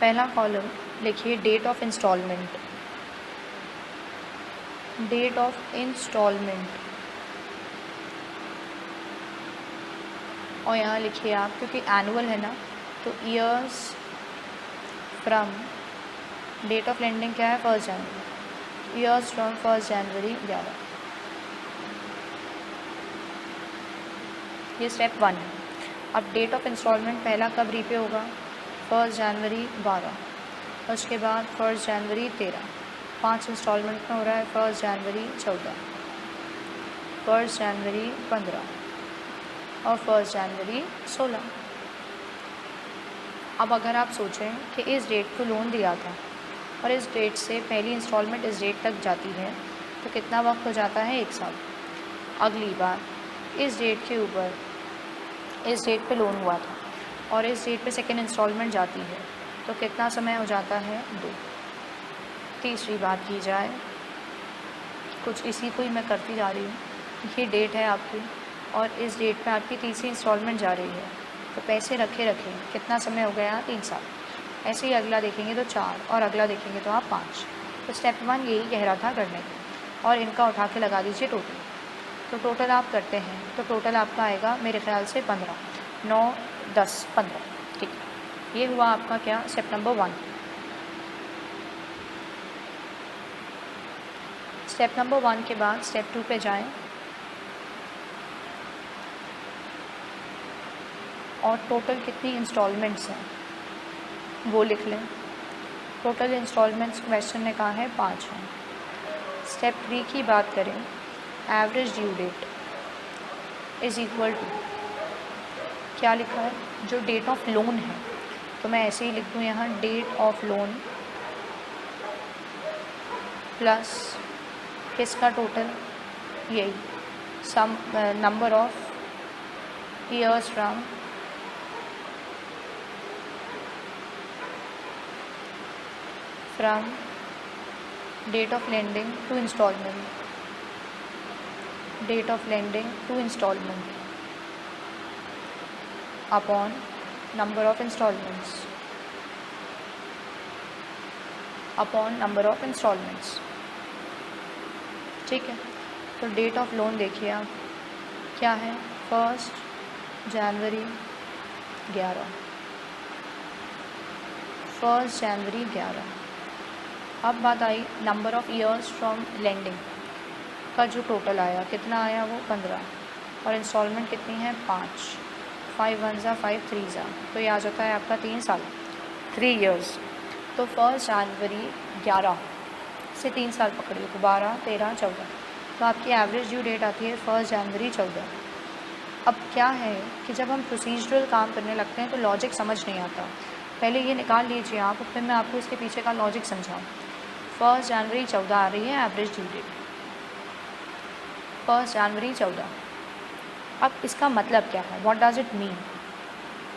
पहला कॉलम लिखिए डेट ऑफ इंस्टॉलमेंट, और यहाँ लिखिए आप, क्योंकि एनुअल है ना तो years from date of lending क्या है 1 जनवरी, ईयर्स फ्रॉम 1 जनवरी 11। ये स्टेप 1 है। अब डेट ऑफ इंस्टॉलमेंट पहला कब रीपे होगा? 1 जनवरी 12, उसके बाद 1 जनवरी 13, 5 इंस्टॉलमेंट में हो रहा है 1 जनवरी 14, 1 जनवरी 15 और 1 जनवरी 16। अब अगर आप सोचें कि इस डेट को लोन दिया था और इस डेट से पहली इंस्टॉलमेंट इस डेट तक जाती है तो कितना वक्त हो जाता है? 1 साल। अगली बार इस डेट के ऊपर इस डेट पे लोन हुआ था और इस डेट पे सेकेंड इंस्टॉलमेंट जाती है तो कितना समय हो जाता है? 2। तीसरी बात की जाए, कुछ इसी को ही मैं करती जा रही हूँ, ये डेट है आपकी और इस डेट पे आपकी तीसरी इंस्टॉलमेंट जा रही है तो पैसे रखे कितना समय हो गया? 3 साल। ऐसे ही अगला देखेंगे तो 4 और अगला देखेंगे तो आप 5। तो स्टेप 1 यही कह रहा था करने को, और इनका उठा के लगा दीजिए टोटल। तो टोटल आप करते हैं तो टोटल आपका आएगा मेरे ख्याल से 15, 9, 10, 15। ठीक है, ये हुआ आपका क्या? Step number 1। स्टेप नंबर 1 के बाद स्टेप 2 पे जाएं और टोटल कितनी इंस्टॉलमेंट्स हैं वो लिख लें। टोटल इंस्टॉलमेंट्स क्वेश्चन ने कहा है 5 हैं। स्टेप 3 की बात करें, average due date is equal to क्या लिखा है? जो डेट ऑफ लोन है, तो मैं ऐसे ही लिख दूँ यहाँ, डेट ऑफ लोन प्लस किसका टोटल? यही sum number of years from date of lending to instalment, date of lending to instalment upon number of instalments, upon number of instalments. ठीक है, तो डेट ऑफ लोन देखिए आप क्या है? 1 January 11, 1 January 11। अब बात आई number of years from lending का जो टोटल आया, कितना आया? वो 15, और इंस्टॉलमेंट कितनी है? 5। 5 1 ज़ा 5 3 ज़ा, तो ये आ जाता है आपका 3 साल, 3 इयर्स। तो 1 जनवरी 11 से 3 साल पकड़िए तो 12, 13, 14, तो आपकी एवरेज ड्यू डेट आती है 1 जनवरी 14। अब क्या है कि जब हम प्रोसीजरल काम करने लगते हैं तो लॉजिक समझ नहीं आता। पहले ये निकाल लीजिए आप, फिर मैं आपको इसके पीछे का लॉजिक समझाऊँ। 1 जनवरी 14 आ रही है एवरेज ड्यू डेट, 1 जनवरी 14। अब इसका मतलब क्या है? What does it mean?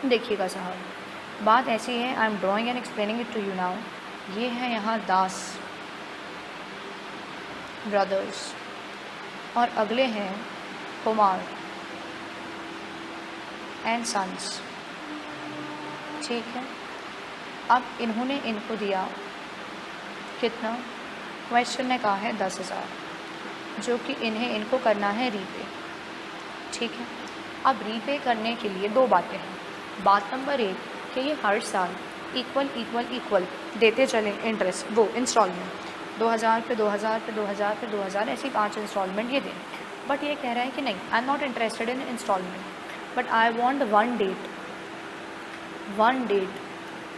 देखिएगा साहब, बात ऐसी है, I am drawing and explaining it to you now. ये है यहाँ दास ब्रदर्स और अगले हैं कुमार एंड सन्स। ठीक है, अब इन्होंने इनको दिया कितना? क्वेश्चन ने कहा है 10,000, जो कि इनको करना है रीपे। ठीक है, अब रीपे करने के लिए 2 बातें हैं। बात नंबर 1 कि ये हर साल इक्वल देते चले इंटरेस्ट, वो इंस्टॉलमेंट 2000 पे 2000 पे 2000 पे 2000, ऐसी 5 इंस्टॉलमेंट ये दें। बट ये कह रहा है कि नहीं, I am not interested in installment, but I want one date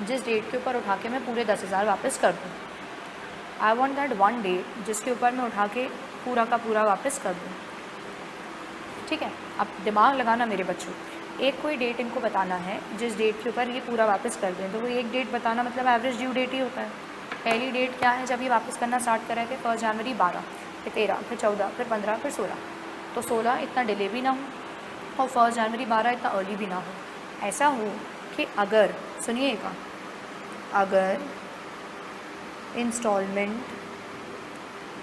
जिस डेट के ऊपर उठा के मैं पूरे 10,000 वापस कर दूँ। I want that one date जिसके ऊपर मैं उठा के पूरा का पूरा वापस कर दूँ। ठीक है, अब दिमाग लगाना मेरे बच्चों, एक कोई डेट इनको बताना है जिस डेट के ऊपर ये पूरा वापस कर दें, तो वो एक डेट बताना मतलब एवरेज ड्यू डेट ही होता है। पहली डेट क्या है? जब ये वापस करना स्टार्ट कर रहे थे 1 जनवरी 12, फिर 13, फिर 14, फिर 15, फिर 16। तो 16 इतना डिले भी ना हो और 1 जनवरी 12 इतना अर्ली भी ना हो। ऐसा हो कि अगर, सुनिएगा, अगर इंस्टॉलमेंट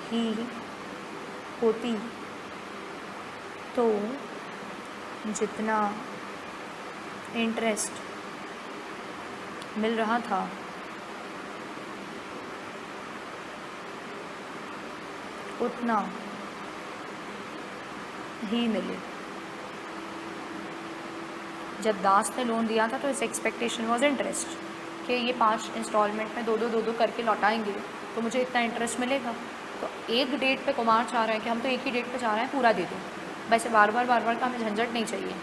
ही होती तो जितना इंटरेस्ट मिल रहा था उतना ही मिले। जब दास ने लोन दिया था तो इस एक्सपेक्टेशन वॉज इंटरेस्ट कि ये 5 इंस्टॉलमेंट में 2-2 करके लौटाएंगे तो मुझे इतना इंटरेस्ट मिलेगा। तो एक डेट पे कुमार चाह रहा है कि हम तो एक ही डेट पे चाह रहे हैं पूरा दे दो, वैसे बार बार का हमें झंझट नहीं चाहिए,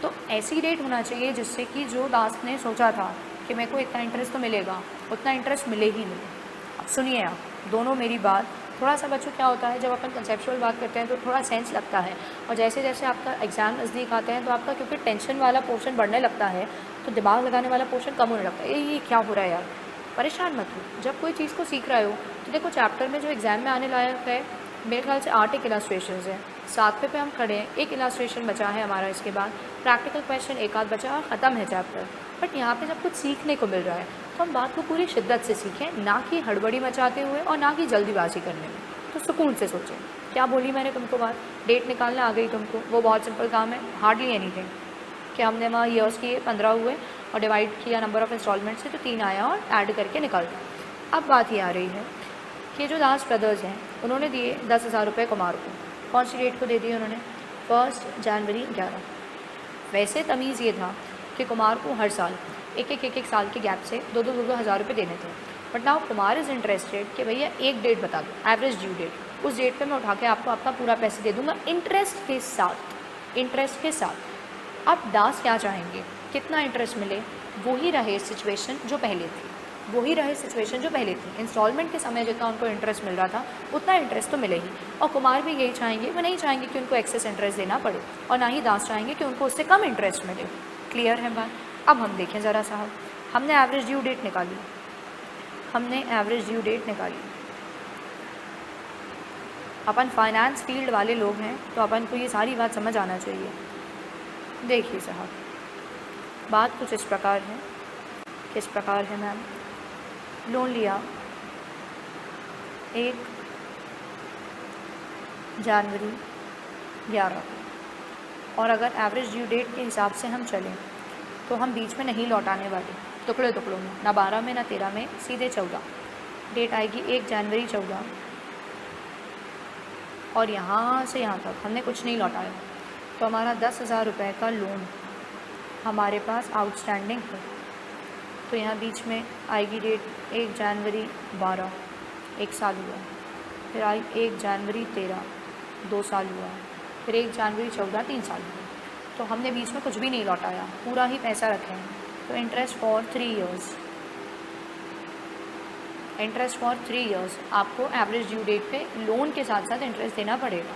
तो ऐसी डेट होना चाहिए जिससे कि जो दास ने सोचा था कि मेरे को इतना इंटरेस्ट तो मिलेगा, उतना इंटरेस्ट मिले ही नहीं। अब सुनिए आप दोनों मेरी बात, थोड़ा सा बच्चों क्या होता है जब अपन कंसेप्चुअल बात करते हैं तो थोड़ा सेंस लगता है, और जैसे जैसे आपका एग्ज़ाम नज़दीक आते हैं तो आपका क्योंकि टेंशन वाला पोर्शन बढ़ने लगता है तो दिमाग लगाने वाला पोर्शन कम होने लगता है। ये क्या हो रहा है यार, परेशान मत हो। जब कोई चीज़ को सीख रहे हो तो देखो चैप्टर में जो एग्ज़ाम में आने लायक है मेरे ख्याल से 8 एक इलास्ट्रेशन है, 7वें पे हम खड़े हैं, एक इलास्ट्रेशन बचा है हमारा, इसके बाद प्रैक्टिकल क्वेश्चन एक आध बचा और ख़त्म है चैप्टर। बट यहाँ पे जब कुछ सीखने को मिल रहा है तो हम बात को पूरी शिद्दत से सीखें, ना कि हड़बड़ी मचाते हुए और ना कि जल्दीबाजी करने में। तो सुकून से सोचें। क्या बोली मैंने तुमको बात, डेट निकालना आ गई तुमको, वो बहुत सिंपल काम है, हार्डली एनीथिंग। कि हमने वहाँ ईयर्स किए 15 हुए और डिवाइड किया नंबर ऑफ़ इंस्टॉलमेंट से तो 3 आया और ऐड करके निकाल दिया। अब बात ये आ रही है कि जो दास ब्रदर्स हैं उन्होंने दिए 10,000 रुपये कुमार को। कौन सी डेट को दे दिए उन्होंने? 1 जनवरी 11। वैसे तमीज़ ये था कि कुमार को हर साल एक साल के गैप से 2 हज़ार रुपये देने थे। But now Kumar is interested कि भैया एक डेट बता दो, एवरेज ड्यू डेट, उस डेट पे मैं उठा के आपको आपका पूरा पैसे दे दूँगा इंटरेस्ट के साथ, इंटरेस्ट के साथ। अब दास क्या चाहेंगे, कितना इंटरेस्ट मिले, वही रहे सिचुएशन जो पहले थी, वही रहे सिचुएशन जो पहले थी। इंस्टॉलमेंट के समय जितना उनको इंटरेस्ट मिल रहा था उतना इंटरेस्ट तो मिले ही, और कुमार भी यही चाहेंगे, वो नहीं चाहेंगे कि उनको एक्सेस इंटरेस्ट देना पड़े, और ना ही दास चाहेंगे कि उनको उससे कम इंटरेस्ट मिले। क्लियर है बात? अब हम देखें ज़रा साहब, हमने एवरेज ड्यू डेट निकाली, हमने एवरेज ड्यू डेट निकाली। अपन फाइनेंस फील्ड वाले लोग हैं तो अपन को ये सारी बात समझ आना चाहिए। देखिए साहब, बात कुछ इस प्रकार है, किस प्रकार है मैम, लोन लिया 1 जनवरी 11, और अगर एवरेज ड्यू डेट के हिसाब से हम चलें तो हम बीच में नहीं लौटाने वाले, टुकड़े टुकड़ों में, ना 12 में ना 13 में, सीधे 14 डेट आएगी 1 जनवरी 14, और यहाँ से यहाँ तक हमने कुछ नहीं लौटाया तो हमारा 10,000 रुपये का लोन हमारे पास आउटस्टैंडिंग है। तो यहाँ बीच में आएगी डेट 1 जनवरी 12, 1 साल हुआ, फिर आई 1 जनवरी 13, 2 साल हुआ, फिर 1 जनवरी 14, 3 साल हुआ। तो हमने बीच में कुछ भी नहीं लौटाया, पूरा ही पैसा रखे हैं। तो interest for 3 years, interest for 3 years आपको एवरेज ड्यू डेट पे लोन के साथ साथ इंटरेस्ट देना पड़ेगा।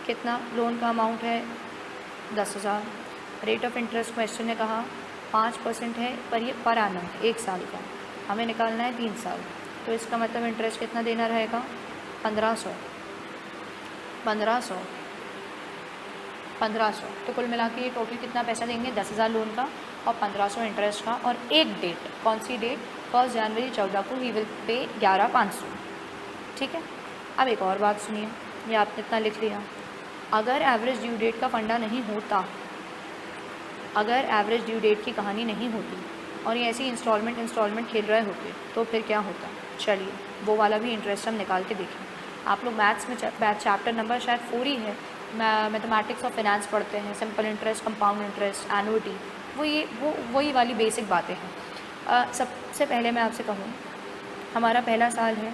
कितना लोन का अमाउंट है? 10,000। रेट ऑफ इंटरेस्ट क्वेश्चन ने कहा 5% है, पर ये पर एनम 1 साल का, हमें निकालना है 3 साल। तो इसका मतलब इंटरेस्ट कितना देना रहेगा? 1500, 1500, 1500। तो कुल मिला के ये टोटल कितना पैसा देंगे? 10,000 लोन का और 1500 इंटरेस्ट का, और एक डेट, कौन सी डेट? 1 जनवरी 14 को ही विल पे 11,500। ठीक है। अब एक और बात सुनिए, ये आपने इतना लिख लिया, अगर एवरेज ड्यू डेट का फंडा नहीं होता, अगर एवरेज ड्यू डेट की कहानी नहीं होती और ये ऐसी इंस्टॉलमेंट खेल रहे होते तो फिर क्या होता? चलिए वो वाला भी इंटरेस्ट हम निकाल के देखें। आप लोग मैथ्स में चैप्टर नंबर शायद 4 ही है, मैथमेटिक्स और फाइनेंस पढ़ते हैं, simple interest, compound interest, annuity, वही वाली बेसिक बातें हैं। सबसे पहले मैं आपसे कहूँ, हमारा पहला साल है,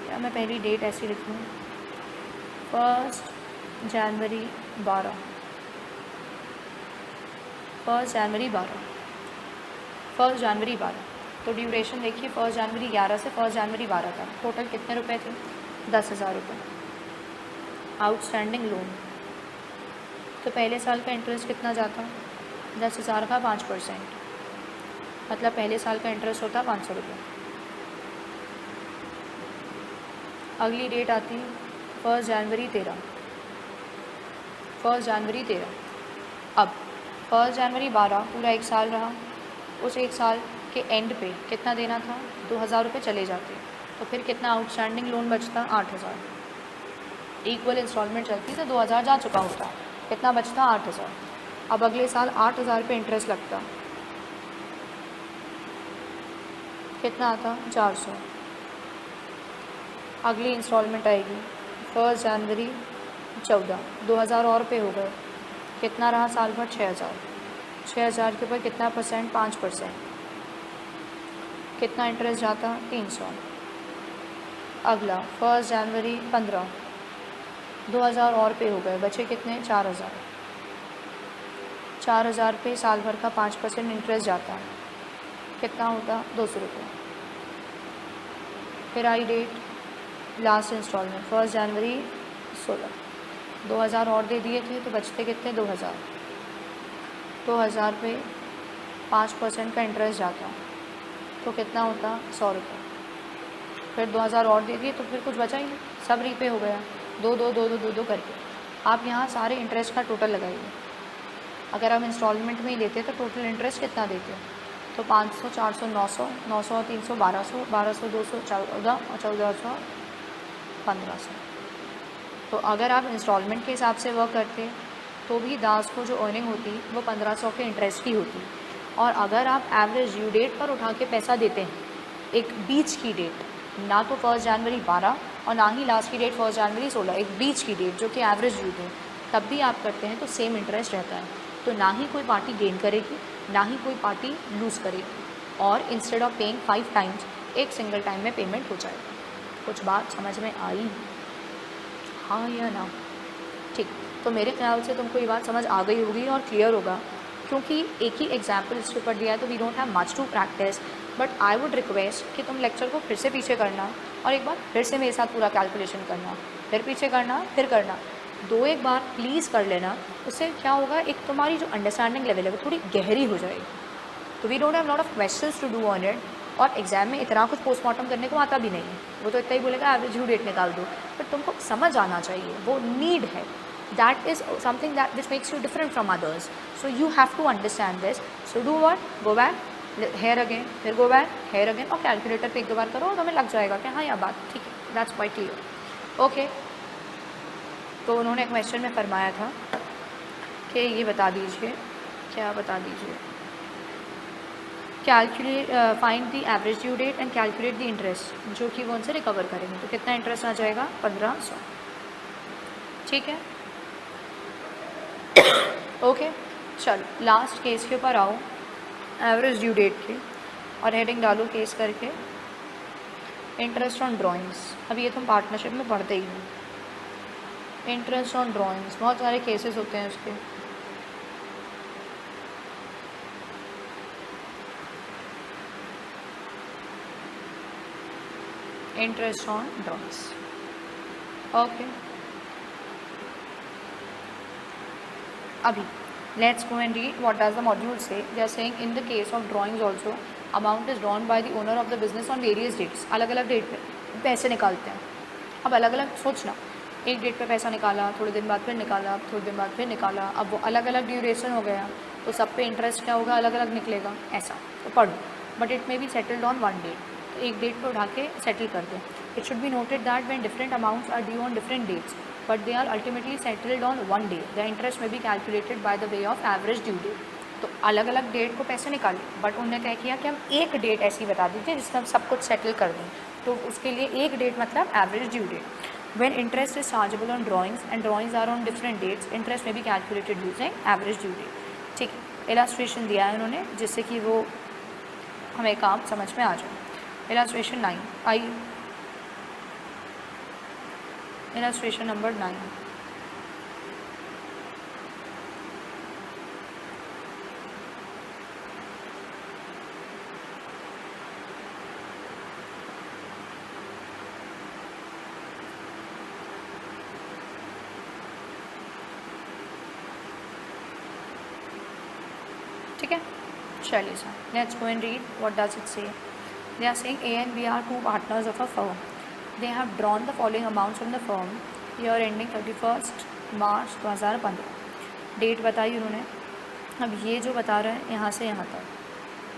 या मैं पहली डेट ऐसी लिखूँ 1 जनवरी 12, 1 जनवरी 12, 1 जनवरी 12। तो ड्यूरेशन देखिए 1 जनवरी 11 से 1 जनवरी 12 तक टोटल कितने रुपए थे? 10,000 रुपये आउटस्टैंडिंग लोन। तो पहले साल का इंटरेस्ट कितना जाता? 10,000 का 5%, मतलब पहले साल का इंटरेस्ट होता 500 रुपये। अगली डेट आती 1 जनवरी 13, 1 जनवरी 13। अब 1 जनवरी 12 पूरा 1 साल रहा, उस 1 साल के एंड पे कितना देना था? 2,000 रुपये चले जाते, तो फिर कितना आउटस्टैंडिंग लोन बचता? 8,000। इक्वल इंस्टॉलमेंट चलती तो 2,000 जा चुका होता, कितना बचता? 8,000। अब अगले साल 8,000 पे इंटरेस्ट लगता, कितना आता? 400। अगली इंस्टॉलमेंट आएगी 1 जनवरी 14, 2,000 और पे हो गए, कितना रहा साल भर? 6,000। 6,000 के ऊपर कितना परसेंट? 5%, कितना इंटरेस्ट जाता? 300। अगला 1 जनवरी 15, 2,000 और पे हो गए, बचे कितने? 4,000। 4,000 पे साल भर का 5% इंटरेस्ट जाता है, कितना होता? 200 रुपये। फिर आई डेट लास्ट इंस्टॉलमेंट 1 जनवरी 16, 2,000 और दे दिए थे तो बचते कितने? 2,000। 2,000 पे 5% का इंटरेस्ट जाता तो कितना होता? 100 रुपये। फिर 2,000 और दे दिए तो फिर कुछ बचा ही नहीं, सब रीपे हो गया, दो करके। आप यहाँ सारे इंटरेस्ट का टोटल लगाइए। अगर हम इंस्टॉलमेंट में ही लेते तो टोटल इंटरेस्ट कितना देते? तो 500, 400, 900, 900, 300, 1200, 1200, 200, 14, 1400, 1500। तो अगर आप इंस्टॉलमेंट के हिसाब से वर्क करते तो भी दास को जो अर्निंग होती वो 1500 के इंटरेस्ट की होती। और अगर आप एवरेज ड्यू डेट पर उठा के पैसा देते हैं, एक बीच की डेट, ना तो 1 जनवरी 12 और ना ही लास्ट की डेट 1 जनवरी 16, एक बीच की डेट जो कि एवरेज ड्यू डेट, तब भी आप करते हैं तो सेम इंटरेस्ट रहता है। तो ना ही कोई पार्टी गेन करेगी, ना ही कोई पार्टी लूज़ करेगी, और इंस्टेड ऑफ पेइंग 5 टाइम्स एक सिंगल टाइम में पेमेंट हो जाएगा। कुछ बात समझ में आई? हाँ या ना? ठीक, तो मेरे ख्याल से तुमको ये बात समझ आ गई होगी और क्लियर होगा, क्योंकि एक ही एग्जाम्पल इसके ऊपर दिया है तो we don't have much to practice. But I would request कि तुम लेक्चर को फिर से पीछे करना और एक बार फिर से मेरे साथ पूरा कैलकुलेशन करना, फिर पीछे करना, फिर करना, 2-1 बार प्लीज़ कर लेना। उससे क्या होगा, एक तुम्हारी जो अंडरस्टैंडिंग लेवल है वो थोड़ी गहरी हो जाएगी। तो we don't have lot of questions to do on it, और एग्जाम में इतना कुछ पोस्टमार्टम करने को आता भी नहीं है। वो तो इतना ही बोलेगा एवरेज ड्यू डेट निकाल दो, बट तुमको समझ आना चाहिए, वो नीड है। That is something that which makes you different from others, so you have to understand this. So do what, go back, here again, फिर गो बैक, हेयर अगेन, और कैलकुलेटर पे 1-2 बार करो और तुम्हें लग जाएगा कि हाँ यह बात ठीक है, दैट्स क्वाइट क्लियर। ओके, तो उन्होंने क्वेश्चन में फरमाया था कि ये बता दीजिए, क्या बता दीजिए, calculate find the average due date and calculate the interest, जो कि वो उनसे रिकवर करेंगे। तो कितना इंटरेस्ट आ जाएगा? 1500। ठीक है, ओके। चलो लास्ट केस के ऊपर आओ, एवरेज ड्यू डेट के, और हेडिंग डालो केस करके इंटरेस्ट ऑन ड्राइंग्स। अब ये तुम पार्टनरशिप में पढ़ते ही हो, इंटरेस्ट ऑन ड्राइंग्स, बहुत सारे केसेस होते हैं उसके। Interest on drawings, okay. अभी let's go and read what does the module say. They are saying in the case of drawings also amount is drawn by the owner of the business on various dates. अलग अलग date पे पैसे निकालते हैं। अब अलग अलग सोचना, एक डेट पे पैसा निकाला, थोड़े दिन बाद फिर निकाला, थोड़े दिन बाद फिर निकाला, अब वो अलग अलग ड्यूरेशन हो गया तो सब पे इंटरेस्ट क्या होगा? अलग अलग निकलेगा, ऐसा तो पढ़ो। But it may be settled on one date, तो एक डेट पर उठा के सेटल कर दो। It should be noted that when different amounts are due on different dates but they are ultimately settled on one day. The interest may be calculated by the way of average due date. तो अलग अलग date को पैसे निकाले, but उन्होंने तय किया कि हम एक डेट ऐसी बता दीजिए जिसमें हम सब कुछ सेटल कर दें। तो उसके लिए एक डेट मतलब average due date. When interest is chargeable on drawings and drawings are on different dates, interest may be calculated using average due date. ठीक है, इलास्ट्रेशन दिया है उन्होंने जिससे कि वो हमें काम समझ में आ जाए। Illustration 9 I, illustration number 9। ठीक है, चलिए sir, let's go and read what does it say. They are saying A and B are two partners of a firm. They have drawn the following amounts from the firm year ending 31st March 2015. Date बताई उन्होंने। अब ये जो बता रहे हैं यहाँ से यहाँ तक,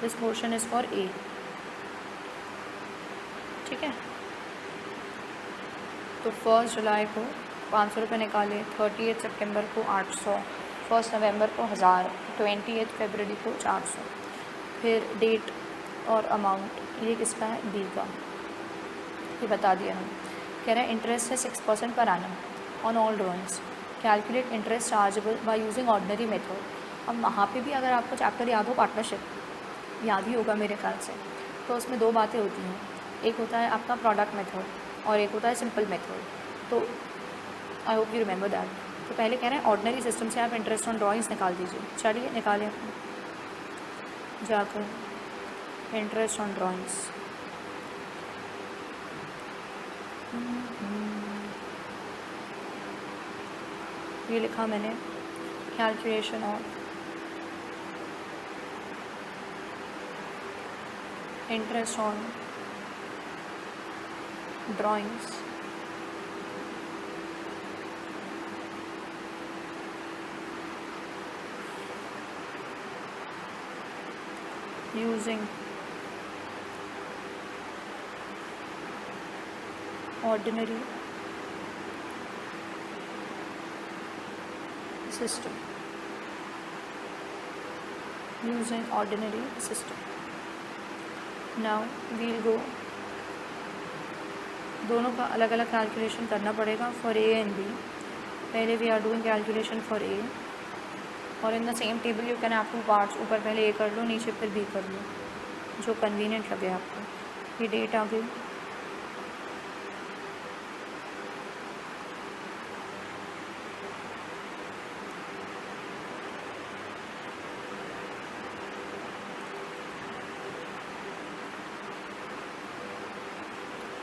this portion is for a. ठीक है, तो 1 जुलाई को 500 रुपये निकाले, 30 सितंबर को 800, 1 नवंबर को 1000, 28 फरवरी को 400। फिर डेट और अमाउंट ये किसका है? बी का, ये बता दिया हम। कह रहे हैं इंटरेस्ट है 6% per annum on all drawings, calculate interest chargeable by using ordinary method. अब वहाँ पे भी अगर आपको चैप्टर याद हो, पार्टनरशिप याद ही होगा मेरे ख्याल से, तो उसमें 2 बातें होती हैं, एक होता है आपका प्रोडक्ट मेथड और एक होता है सिंपल मेथड। तो I hope you remember that. तो पहले कह रहे हैं ऑर्डिनरी सिस्टम से आप इंटरेस्ट ऑन ड्राइंग्स निकाल दीजिए। चलिए निकालें जाकर इंटरेस्ट ऑन ड्राइंग्स। ये लिखा मैंने, calculation of interest on drawings using ordinary system, using ordinary system. Now we'll go, दोनों का अलग अलग कैलकुलेशन करना पड़ेगा फॉर ए एंड बी। पहले we are doing calculation for A, और in the same table you can have two parts, ऊपर पहले ए कर लो, नीचे फिर बी कर लो, जो कन्वीनियंट लगे आपको। ये डेट आ गई,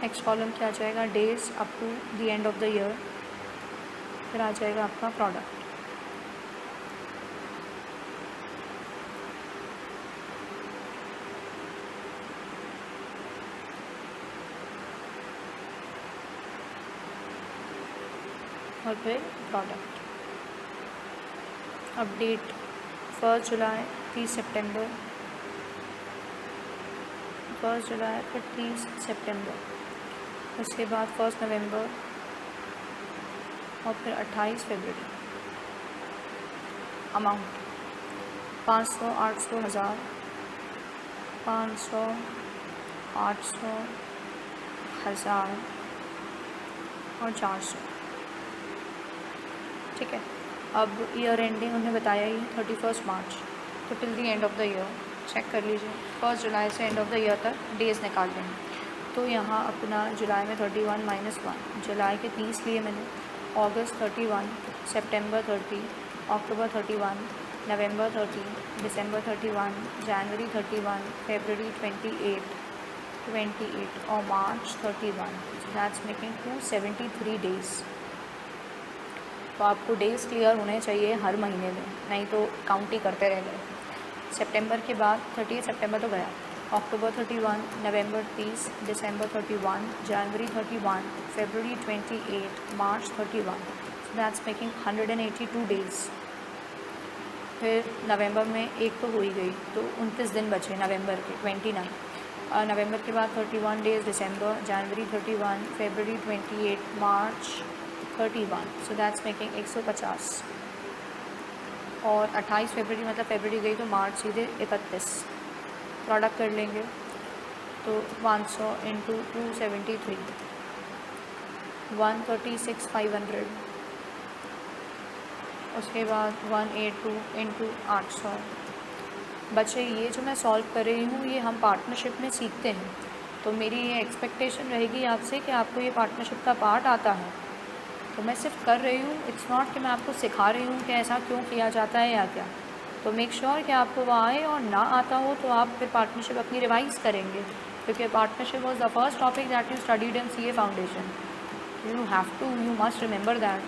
नेक्स्ट कॉलम क्या आ जाएगा, days up to the end of the year, फिर आ जाएगा आपका प्रोडक्ट। और फिर प्रोडक्ट। अपडेट 1 जुलाई, 30 सितंबर, 1 जुलाई फिर 30 सितंबर, उसके बाद 1 नवंबर और फिर 28 फरवरी। अमाउंट 500, 800, 1000, 500, 800, 1000 और 400। ठीक है। अब ईयर एंडिंग उन्होंने बताया ही 31 मार्च, तो till the end of the year check कर लीजिए। 1 जुलाई से एंड ऑफ द ईयर तक डेज़ निकाल देंगे। तो यहाँ अपना जुलाई में 31 - 1, जुलाई के 30 लिए मैंने, अगस्त 31, सितंबर 30, अक्टूबर 31, नवंबर 30, दिसंबर 31, जनवरी 31, फरवरी 28 और मार्च 31। That's making 273 days. तो आपको डेज़ क्लियर होने चाहिए हर महीने में, नहीं तो काउंट ही करते रह गए। सितंबर के बाद 30 सितंबर तो गया, अक्टूबर 31, नवंबर 30, दिसंबर 31, जनवरी 31, फरवरी 28, मार्च 31। So that's making 182 days. फिर नवंबर में एक तो हो ही गई, तो 29 दिन बचे नवंबर के, 29। नवंबर के बाद 31 days, December, January 31, February 28, March 31। So that's making 150। और 28 फरवरी मतलब फरवरी गई तो मार्च सीधे 31। प्रोडक्ट कर लेंगे तो 500 × 273, 136,500। उसके बाद 182 × 800 बचे। ये जो मैं सॉल्व कर रही हूँ ये हम पार्टनरशिप में सीखते हैं, तो मेरी ये एक्सपेक्टेशन रहेगी आपसे कि आपको ये पार्टनरशिप का पार्ट आता है। तो मैं सिर्फ कर रही हूँ, इट्स नॉट कि मैं आपको सिखा रही हूँ कि ऐसा क्यों किया जाता है या क्या। तो मेक श्योर कि आपको वो आए, और ना आता हो तो आप फिर पार्टनरशिप अपनी रिवाइज़ करेंगे, क्योंकि partnership was the first topic that you studied in CA foundation. You must remember that.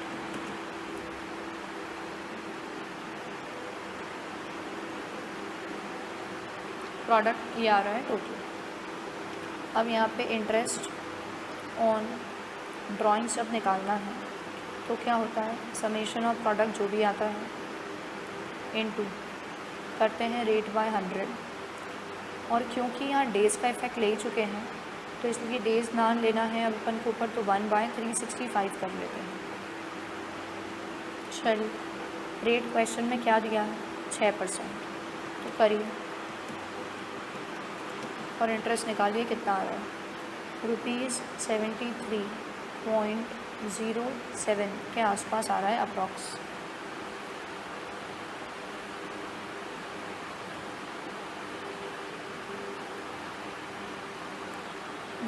Product ये आ रहा है टोटल। अब यहाँ पे इंटरेस्ट ऑन ड्राइंग्स जब निकालना है तो क्या होता है, समेशन ऑफ प्रोडक्ट जो भी आता है इनटू करते हैं रेट बाय 100। और क्योंकि यहाँ डेज़ का इफेक्ट ले चुके हैं तो इसलिए डेज़ ना लेना है अब अपन के ऊपर, तो 1/365 कर लेते हैं। चलिए, रेट क्वेश्चन में क्या दिया है, 6%, तो करिए और इंटरेस्ट निकालिए कितना आ रहा है। ₹73.07 के आसपास आ रहा है अप्रॉक्स।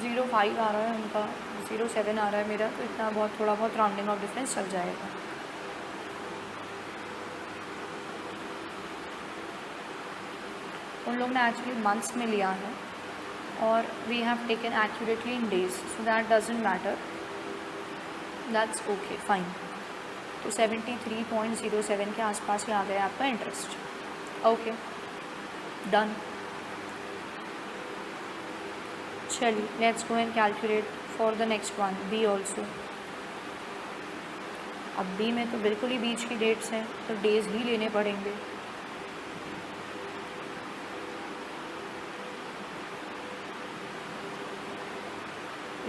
$0.5 आ रहा है उनका, 0.7 आ रहा है मेरा, तो इतना बहुत थोड़ा बहुत राउंडिंग ऑफ डिफरेंस चल जाएगा। उन लोग ने एक्चुअली मंथ्स में लिया है और we have taken accurately in days, so that doesn't matter, that's okay fine. तो 73.07 के आसपास ही आ गया आपका इंटरेस्ट। Okay done. चलिए let's go and calculate for the next one, B also. अब बी में तो बिल्कुल ही बीच की डेट्स हैं, तो डेज ही लेने पड़ेंगे।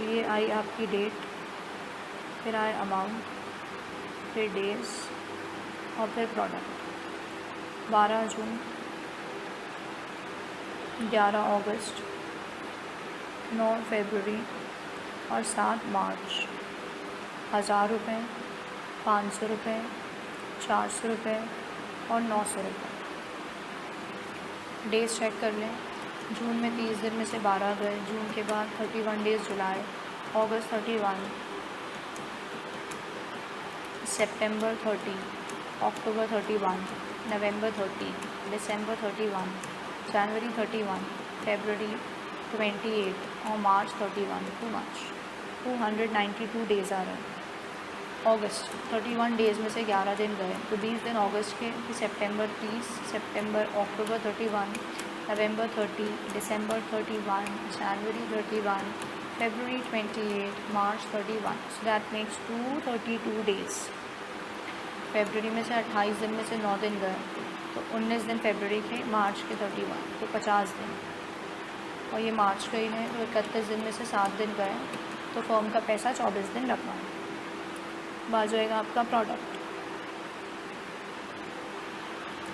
ये आई आपकी डेट, फिर आए अमाउंट, फिर डेज और फिर प्रोडक्ट। 12 जून, 11 अगस्त, 9 फरवरी और 7 मार्च। 1000 रुपये, 500 रुपये, 400 रुपये और 900 रुपये। डेज चेक कर लें। जून में 30 दिन में से 12 गए, जून के बाद 31 डेज जुलाई, अगस्त 31, सितंबर 30, अक्टूबर 31, नवंबर 30, दिसंबर 31, जनवरी 31, फरवरी 28 और मार्च 31। टू मच, 292 डेज़ आ रहे हैं। अगस्त 31 डेज़ में से 11 दिन गए, तो 20 दिन अगस्त के, फिर सितंबर 30, सितंबर अक्टूबर 31, नवंबर 30, दिसंबर 31, जनवरी 31, फरवरी 28, मार्च 31, सो दैट मेक्स 232 डेज़। फरवरी में से 28 दिन में से 9 दिन गए, तो 19 दिन फरवरी के, मार्च के 31, तो 50 दिन। और ये मार्च का ही है, तो 31 दिन में से 7 दिन गए, तो फर्म का पैसा 24 दिन लगना है। आ जाएगा आपका प्रोडक्ट।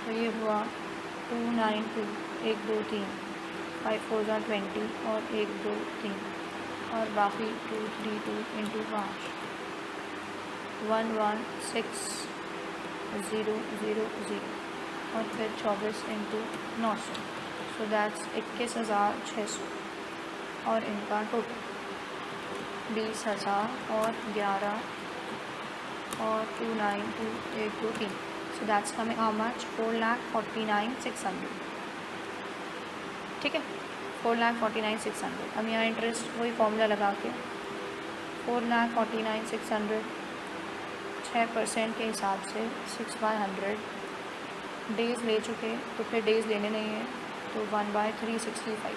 तो ये हुआ 292, 1 2 3, 5 4 20 और 1 2 3 और बाकी 2 3 2 इंटू 5, 1 1 6 0 0 0 और फिर 24 इंटू 900, सो दैट्स 21,600। और इनका टोटल 20,000 और 11 और 292, 1 2 3, so that's coming how much, 4,49,600। ठीक है, 4,49,600। अब यहाँ इंटरेस्ट वही फॉर्मूला लगा के 4,49,600 6% के हिसाब से 6/100 डेज़ ले चुके, तो फिर डेज़ लेने नहीं है, तो 1/365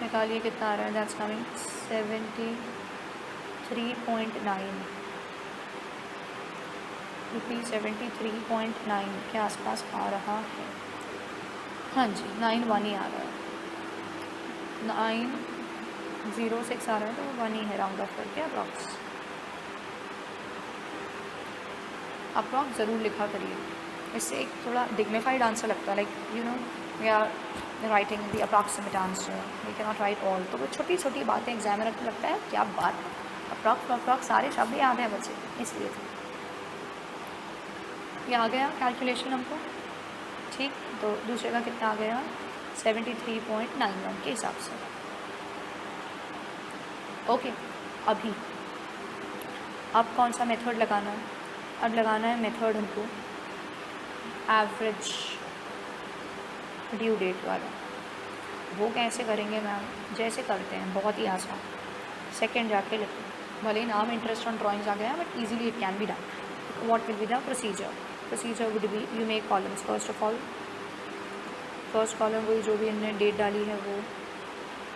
निकालिए कितना आ रहा है, दैट्स कमिंग 73.9 रुपीज़, 73.9 के आसपास आ रहा है। हाँ जी 91 ही आ रहा है, 906 आ रहा है, तो 1 ही है राउंड ऑफ करके अप्रॉक्स ज़रूर लिखा करिए, इससे एक थोड़ा डिग्निफाइड आंसर लगता है, like you know we are writing the approximate answer, we can not write all. तो वो छोटी छोटी बातें एग्जामिनर को लगता है क्या बात, अप्रॉक्स सारे शब्द याद हैं बच्चे, इसलिए ये आ गया कैलकुलेशन हमको। ठीक, तो दूसरे का कितना आ गया, 73.91 के हिसाब से। ओके, अभी अब कौन सा मेथड लगाना है, अब लगाना है मेथड हमको एवरेज ड्यू डेट वाला। वो कैसे करेंगे मैम, जैसे करते हैं, बहुत ही आसान, सेकंड जाके लिखो, भले ही नाम इंटरेस्ट ऑन ड्राइंग्स आ गया, but easily it can be done. What will be the procedure would be, you make columns, first of all first column वही जो भी हमने डेट डाली है वो,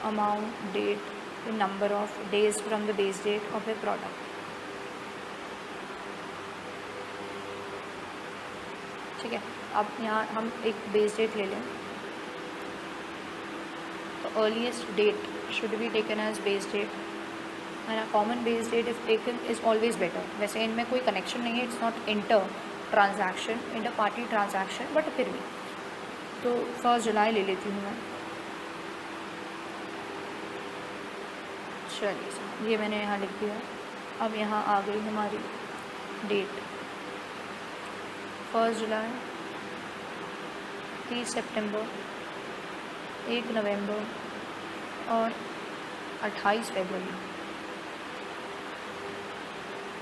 अमाउंट, डेट, फिर number of days from the base date और फिर प्रोडक्ट। ठीक है, अब यहाँ हम एक बेस डेट ले लें, तो earliest date should be taken as base date and a common base date if taken is always better. वैसे इनमें कोई कनेक्शन नहीं है, it's not inter transaction, inter party transaction, but फिर भी तो 1 जुलाई ले लेती हूँ मैं। चलिए ये मैंने यहाँ लिख दिया। अब यहाँ आ गई हमारी डेट, 1 जुलाई, 30 सितंबर, 1 नवंबर और 28 फरवरी।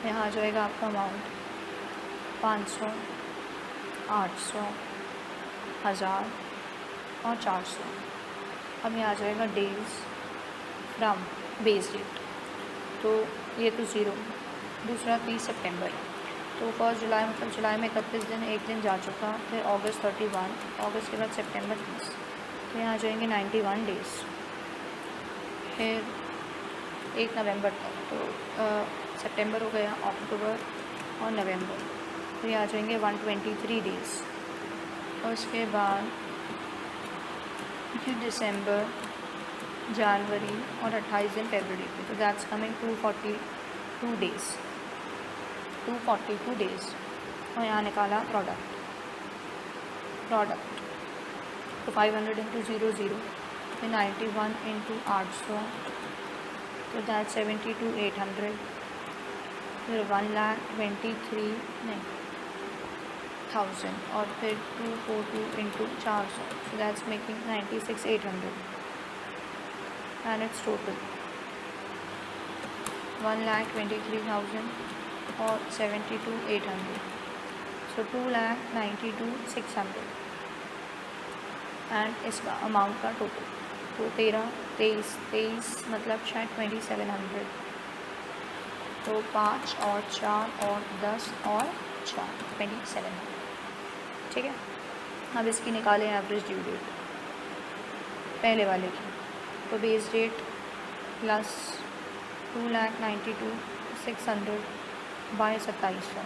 यहाँ आ जाएगा आपका अमाउंट 500, 800, 1000 और 400। अब यहाँ आ जाएगा डेज फ्रॉम बेस डेट, तो ये तो 0। दूसरा 30 सितंबर, तो 1 जुलाई मतलब जुलाई में 31 दिन, एक दिन जा चुका। फिर अगस्त 31, अगस्त के बाद सितंबर 30, तो यहाँ आ जाएंगे 91 डेज। फिर 1 नवंबर तक, तो सितंबर हो गया, अक्टूबर और नवंबर, तो ये आ जाएंगे 123 डेज। और उसके बाद फिर दिसंबर, जनवरी और 28 दिन फरवरी पे, तो दैट्स कमिंग 242 डेज, 242 डेज। और यहाँ निकाला प्रोडक्ट, तो 500 इंटू 00, फिर 91 इंटू 800, तो दैट 72,800, फिर 1,23,000 और फिर 242 into 400, so that's making 96,800 and its total 1,23,000 और 72,800, so 2,92,600 एंड इसका अमाउंट का टोटल, तो 23 मतलब शायद 2,700, तो 5 और 4 और 10 और 4 2,700, ठीक है। अब इसकी निकालें एवरेज ड्यू डेट पहले वाले की, तो बेस डेट प्लस 2,92,600 बाय 2700,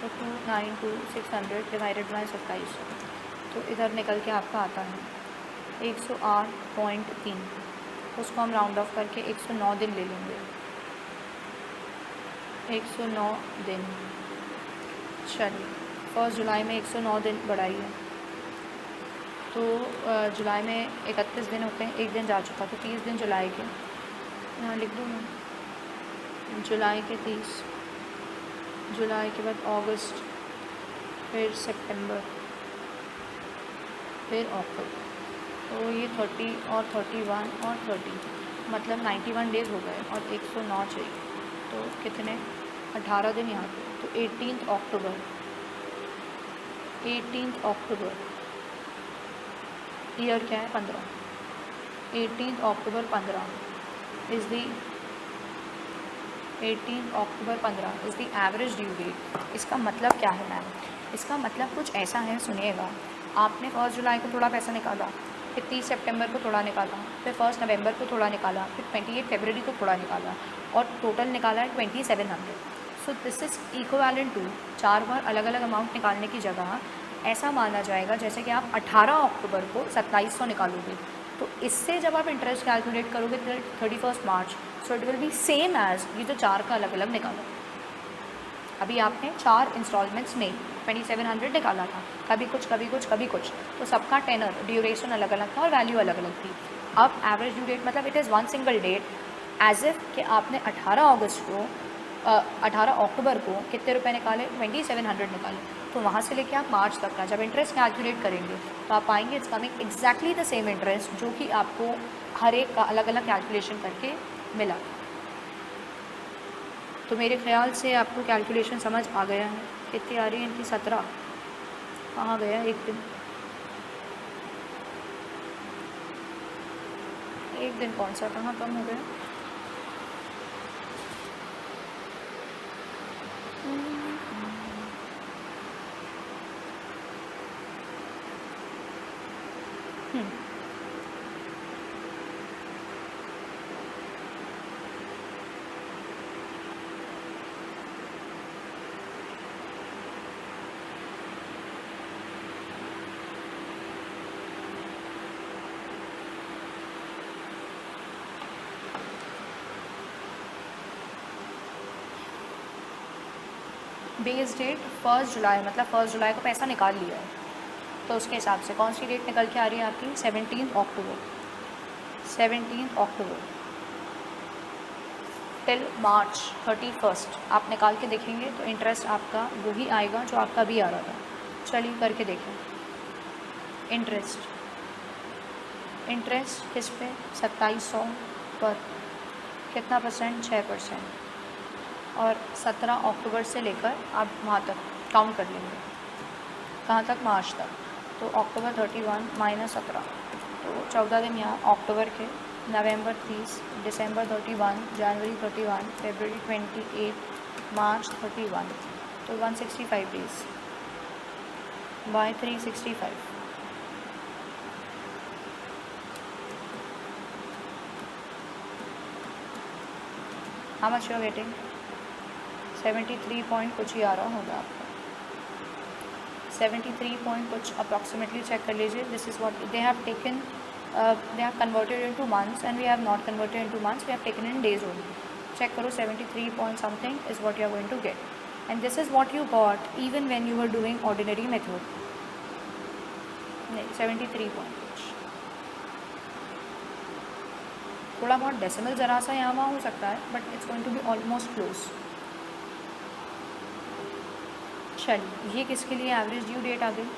तो 2,92,600 डिवाइडेड बाय 2700, तो इधर निकल के आपका आता है 108.3, उसको हम राउंड ऑफ करके 109 दिन ले लेंगे, 109 दिन। चलिए 1 जुलाई में 109 दिन बढ़ाइए, तो जुलाई में 31 दिन होते हैं, एक दिन जा चुका, तो 30 दिन जुलाई के, यहाँ लिख दूँ मैं, जुलाई के 30, जुलाई के बाद अगस्त, फिर सितंबर, फिर अक्टूबर, तो ये 30 और 31 और 30 मतलब 91 डेज़ हो गए और 109 चाहिए, तो कितने 18 दिन यहाँ पे, तो 18 अक्टूबर, 18 अक्टूबर, ईयर क्या है 15, 18 October 15 is the 18 October 15 is the average due date. इसका मतलब क्या है मैम? इसका मतलब कुछ ऐसा है, सुनिएगा, आपने 1 जुलाई को थोड़ा पैसा निकाला, फिर 30 सितंबर को थोड़ा निकाला, फिर 1 नवंबर को थोड़ा निकाला, फिर 28 फरवरी को थोड़ा निकाला, और टोटल निकाला है 2,700। So this is equivalent to 4 बार अलग अलग अमाउंट निकालने की जगह ऐसा माना जाएगा जैसे कि आप 18 अक्टूबर को 2700 निकालोगे, तो इससे जब आप इंटरेस्ट कैलकुलेट करोगे 31 March, so it will be same as ये जो 4 का अलग अलग निकाला। अभी आपने 4 इंस्टॉलमेंट्स में 2,700 निकाला था, कभी कुछ कभी कुछ कभी कुछ, तो सबका टेनर ड्यूरेशन अलग अलग था और वैल्यू अलग अलग थी। अब एवरेज ड्यू डेट मतलब it is one single date, as if कि आपने 18 अक्टूबर को कितने रुपए निकाले, 2,700 निकाले, तो वहाँ से लेके आप मार्च तक का जब इंटरेस्ट कैलकुलेट करेंगे तो आप पाएंगे it's coming exactly the same interest जो कि आपको हर एक का अलग अलग कैलकुलेशन करके मिला। तो मेरे ख्याल से आपको कैलकुलेशन समझ आ गया है। कितनी आ रही है इनकी? 17। कहाँ गया एक दिन कौन सा कहाँ कम हो गया? बेस डेट 1 जुलाई मतलब 1 जुलाई को पैसा निकाल लिया है, तो उसके हिसाब से कौन सी डेट निकल के आ रही है आपकी? 17 अक्टूबर। 17 अक्टूबर टिल मार्च 31 आप निकाल के देखेंगे तो इंटरेस्ट आपका वही आएगा जो आपका भी आ रहा था। चलिए करके देखें। इंटरेस्ट किस पे? 2700 पर कितना परसेंट? 6%। और 17 अक्टूबर से लेकर आप वहाँ तक काउंट कर लेंगे, कहाँ तक, मार्च तक। तो अक्टूबर 31 माइनस 17, तो 14 दिन यहाँ अक्टूबर के, नवंबर 30, दिसंबर 31, जनवरी 31, फरवरी 28, मार्च 31, तो 165 days by 365। How much you are getting? 73 point कुछ ही आ रहा होगा आपका, 73 पॉइंट कुछ अप्रॉक्सीमेटली चेक कर लीजिए। This is what they have taken, they have converted into months and we have not converted into months, we have taken in days only. Check karo, 73 point something is what you are going to get, and this is what you got even when you were doing ordinary method. 73 point कुछ, थोड़ा बहुत decimal ज़रा सा यहाँ वहाँ हो सकता है, but it's going to be almost close. चलिए, ये किसके लिए एवरेज ड्यू डेट आ गई?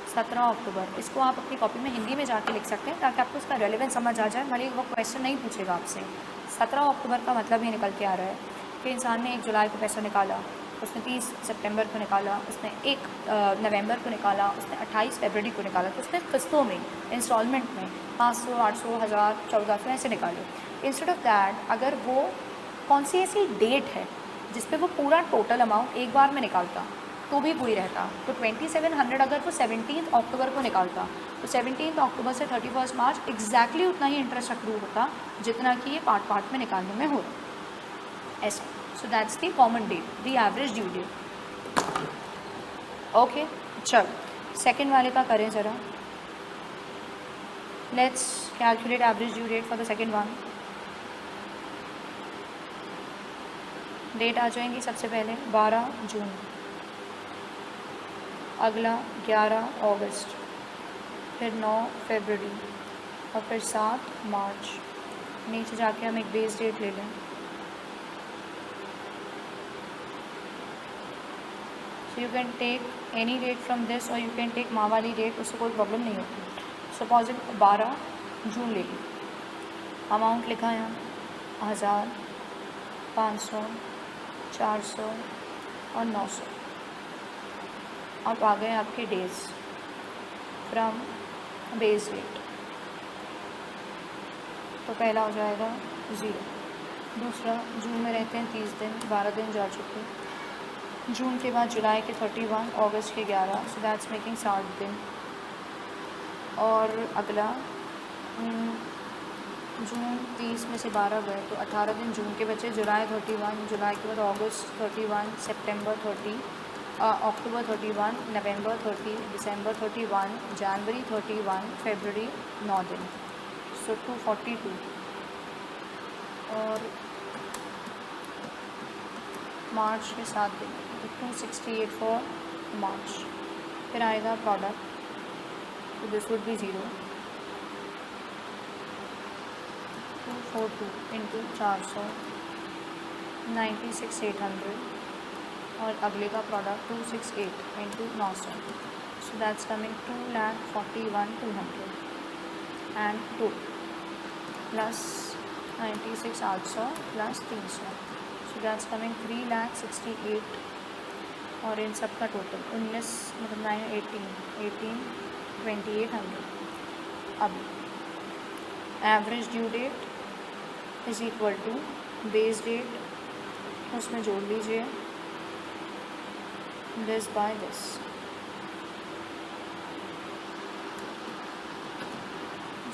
17 अक्टूबर। इसको आप अपनी कॉपी में हिंदी में जाके लिख सकते हैं ताकि आपको इसका रेलेवेंस समझ आ जाए, भले वो क्वेश्चन नहीं पूछेगा आपसे। 17 अक्टूबर का मतलब ये निकल के आ रहा है कि इंसान ने 1 जुलाई को पैसा निकाला, उसने 30 सितंबर को निकाला, उसने 1 नवंबर को निकाला, उसने 28 फरवरी को निकाला, तो उसने किस्तों में, इंस्टॉलमेंट में 500, 800, 1000, 1400 ऐसे निकाले। इंस्टेड ऑफ दैट, अगर वो कौन सी ऐसी डेट है जिस पे वो पूरा टोटल अमाउंट एक बार में निकालता तो भी वही रहता, तो 2700 अगर वो 17 अक्टूबर को निकालता तो 17 अक्टूबर से 31 मार्च एग्जैक्टली उतना ही इंटरेस्ट अक्रू होता जितना कि ये पार्ट पार्ट में निकालने में हो रहा ऐसा। So that's the common date, the average due date. Okay, चलो सेकेंड वाले का करें ज़रा। Let's calculate average due date for the second one. Date आ जाएंगी सबसे पहले 12 जून, अगला 11 अगस्त, फिर 9 फरवरी और फिर 7 मार्च। नीचे जाके हम एक बेस डेट ले लें। So you can take any date from this और यू कैन टेक माँ वाली डेट, उससे कोई प्रॉब्लम नहीं होती। सपोज 12 जून ले ली, अमाउंट लिखा यहाँ 1000, 500, 400 और 900। अब आ गए आपके डेज फ्रॉम बेस डेट, तो पहला हो जाएगा 0, दूसरा जून में रहते हैं 30 दिन, 12 दिन जा चुके। जून के बाद जुलाई के 31, अगस्त के 11, सो दैट्स मेकिंग 60 दिन। और अगला जून 30 में से 12 गए तो 18 दिन जून के बचे, जुलाई 31, जुलाई के बाद अगस्त 31, सितंबर 30, अक्टूबर 31, नवंबर 30, दिसंबर 31, जनवरी 31, फरवरी 9 दिन, सो 242। और मार्च के 7 दिन, तो 268 फॉर मार्च। फिर आएगा प्रोडक्ट, तो दिस वुड बी 0, 242 इंटू 400, 96,800। और अगले का product 268 into 900, so that's coming 2,41,200 and 2 plus 96,800 plus 300, so that's coming 3,68,000। और इन सब का टोटल 19 मतलब 9 18 2,800। अब average due date is equal to base date, उसमें जोड़ लीजिए this by this,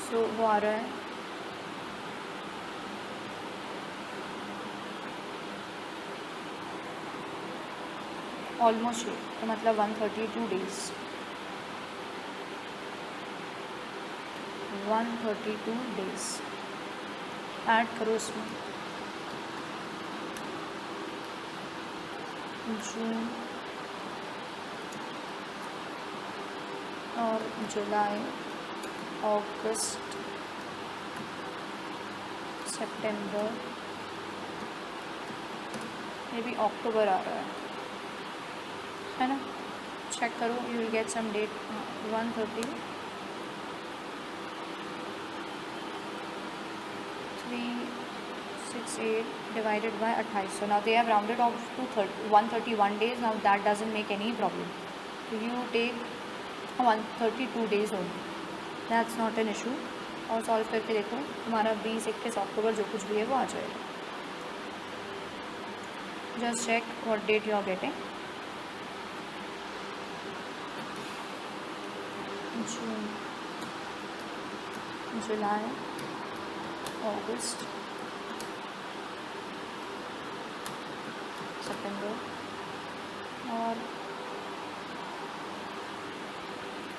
so वो आ रहा है ऑलमोस्ट, तो मतलब 132 डेज, 132 डेज ऐड करो इसमें। जून और जुलाई, अगस्त, सितंबर, ये भी अक्टूबर आ रहा है ना। चेक करो, you will get some date 130, 3, 6, 8 divided by 28. So now they have rounded off to 131 days. Now that doesn't make any problem. So you take 132 days only. That's not an issue. और solve करके देखो, तुम्हारा 20-21 अक्टूबर जो कुछ भी है वो आ जाएगा. Just check what date you are getting. June, July, August, September और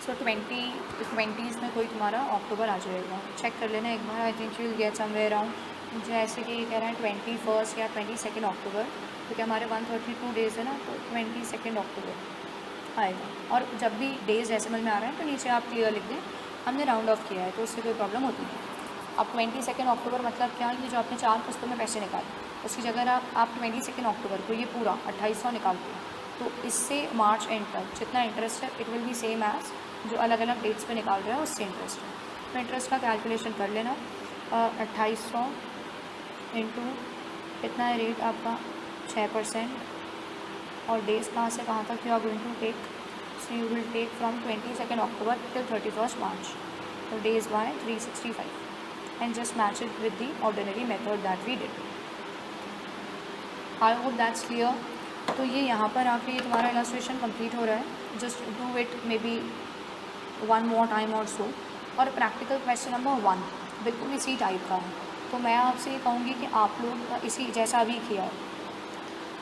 सो 20s में कोई तुम्हारा अक्टूबर आ जाएगा. चेक कर लेना एक बार. I think you will get somewhere around, जैसे कि कह रहे हैं 21 या 22 अक्टूबर, क्योंकि हमारे 132 डेज़ है ना, तो 22 अक्टूबर आएगा. और जब भी डेज डेसिमल में आ रहे हैं तो नीचे आप क्लियर लिख दें हमने राउंड ऑफ किया है, तो उससे कोई प्रॉब्लम होती है. अब 22 अक्टूबर मतलब क्या, ये जो आपने 4 पुस्तकों में पैसे निकाले उसकी जगह आप 22 अक्टूबर को ये पूरा 2800 निकालते हैं, तो इससे मार्च एंड तक जितना इंटरेस्ट है it will be same as जो अलग अलग डेट्स पे निकाल रहे हैं उससे इंटरेस्ट है. तो इंटरेस्ट का कैलकुलेशन कर लेना. 2800 इंटू कितना है रेट आपका 6%, और डेज कहाँ से कहाँ तक you are going to take. So you will take from 22 October till 31 March. तो days by 365 and just match it with the ordinary method that we did. I hope that's clear. तो ये यहाँ पर आके ये तुम्हारा इलस्ट्रेशन कंप्लीट हो रहा है. Just do it may B one more time और सो. और प्रैक्टिकल क्वेश्चन नंबर 1 बिल्कुल इसी टाइप का है. तो मैं आपसे ये कहूँगी कि आप लोग इसी जैसा अभी किया है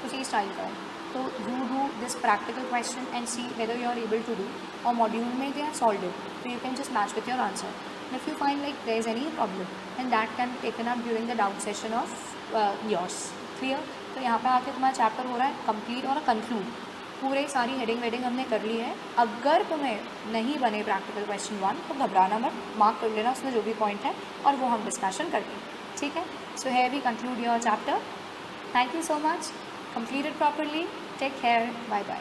उसी स्टाइल का है, तो you do this practical question and see whether you are able to do. और मॉड्यूल में दे आर सॉल्व इट, तो you can just match with your answer. If you find like there is any problem and that can taken up during the doubt session of yours. Clear. तो यहाँ पे आके तुम्हारा chapter हो रहा है complete और कंक्लूड. पूरे सारी हेडिंग वेडिंग हमने कर ली है. अगर तुम्हें नहीं बने प्रैक्टिकल क्वेश्चन 1 तो घबराना मत, मार्क कर लेना उसमें जो भी पॉइंट है और वो हम डिस्कशन करते हैं. ठीक है. So here we conclude your chapter. Thank you so much. Complete it properly. Take care. Bye bye.